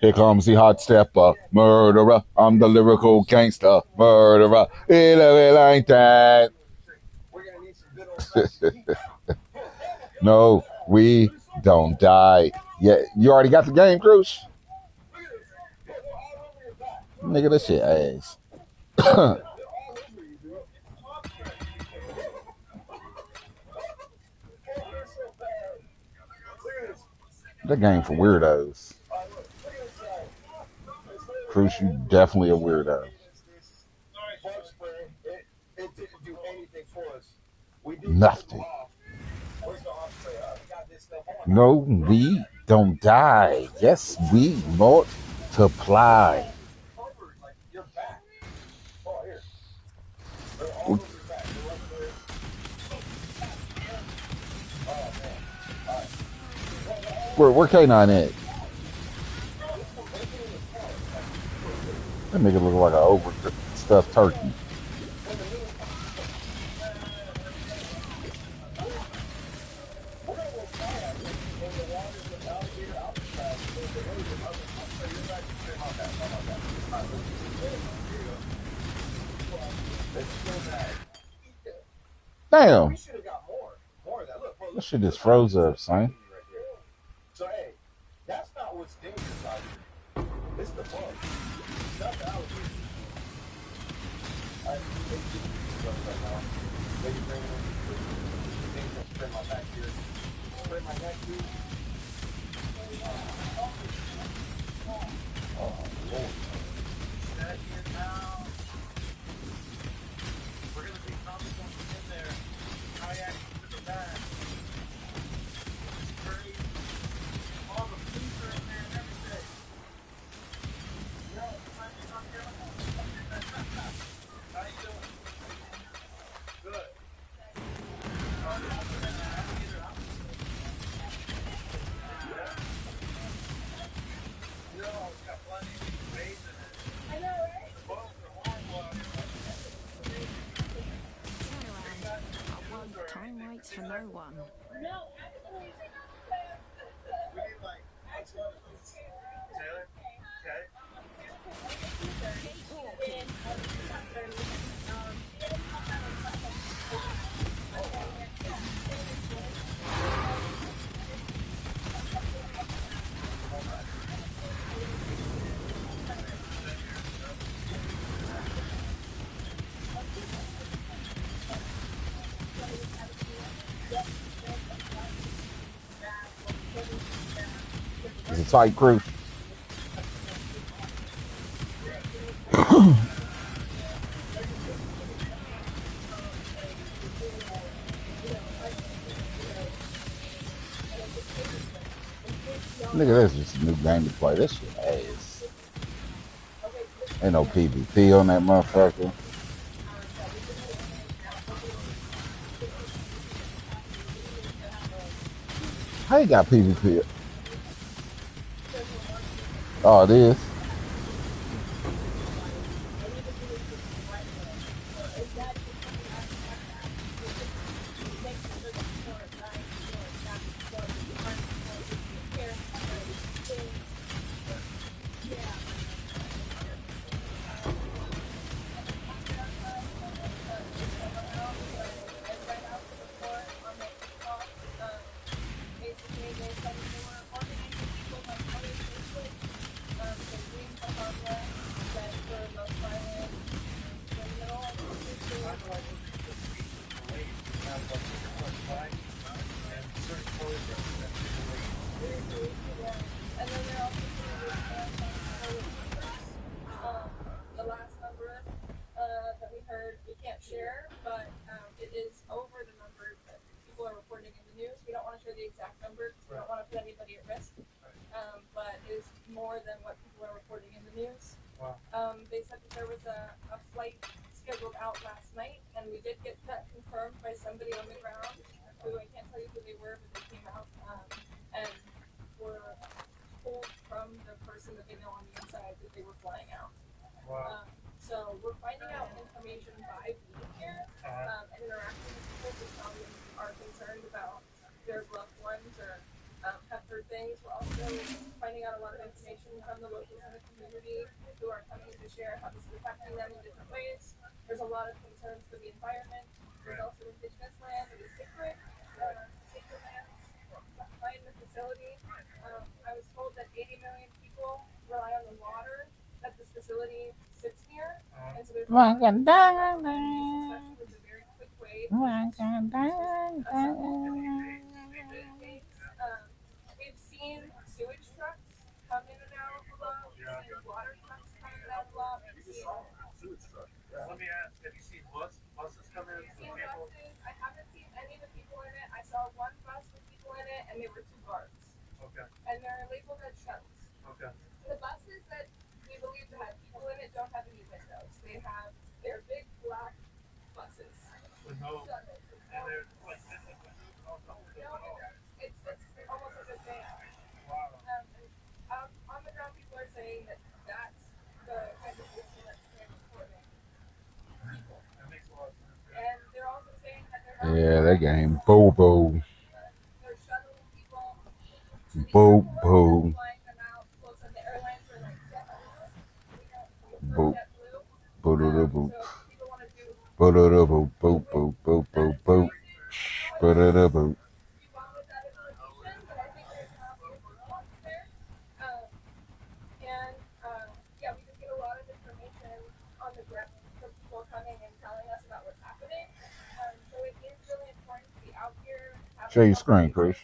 Here comes the hot stepper, murderer. I'm the lyrical gangster, murderer. It ain't that. No, we don't die. Yeah, you already got the game, Cruz? Nigga, this shit ass. That game for weirdos. Cruz, you definitely a weirdo. Nothing. No, we don't die. Yes, we multiply. Where K9 at? That nigga look like an overstuffed turkey. Damn. That shit just froze up, son. So hey, that's not what's dangerous out here. It's the bug. It's not the alligator. I hate these drugs right now. Maybe bring them in. Things that spray my back here. Spray my neck, dude. Oh, Lord. That is now. We're going to see Tommy going in there. Kayak to the back. This is crazy. All the police are in there and everything. Yo, Tommy's on camera. How you doing? Good. Oh, you're holding an alligator out? Yeah. No, it's got plenty of space in it. I know, right? The bugs are horrible out here. Time waits for no one. No, actually, we need like, what's one of those? Taylor? Okay. It's a tight crew. Nigga, that's just a new game to play. This shit ass. Ain't no PvP on that motherfucker. How you got PvP? Oh, it is. for things. We're also finding out a lot of information from the locals in the community who are coming to share how this is affecting them in different ways. There's a lot of concerns for the environment. There's also indigenous land that is sacred lands behind the facility. I was told that 80 million people rely on the water that this facility sits near, and so there's a lot of concern with a very quick way to we've seen sewage trucks come in and out a lot. We've seen water trucks come in and out a lot. We've seen sewage trucks. Let me ask, have you seen buses come in? We've seen buses. I haven't seen any of the people in it. I saw one bus with people in it, and they were 2 guards. Okay. And they're labeled as shuttles. Okay. The buses that we believe to have people in it don't have any windows. They're big black buses. With no. Shuttles. And they're like this is the roof. No, it's almost like a van. Wow. On the ground, people are saying that that's the kind of vehicle that's transporting people. That makes a lot of sense. And they're also saying that they're not. Yeah, that game. Bobo. They're shuttling people to the Bobo. airport, flying them out. Most of the airlines are like JetBlue. Boop. JetBlue. Boop. So if people want to do. Boop. Boop. Boop. Boop. Boop. Boop. Boop. With that information, but I think there's an obvious response there. And yeah, we just get a lot of information on the ground from people coming and telling us about what's happening. So it is really important to be out here. Share your screen, Chris.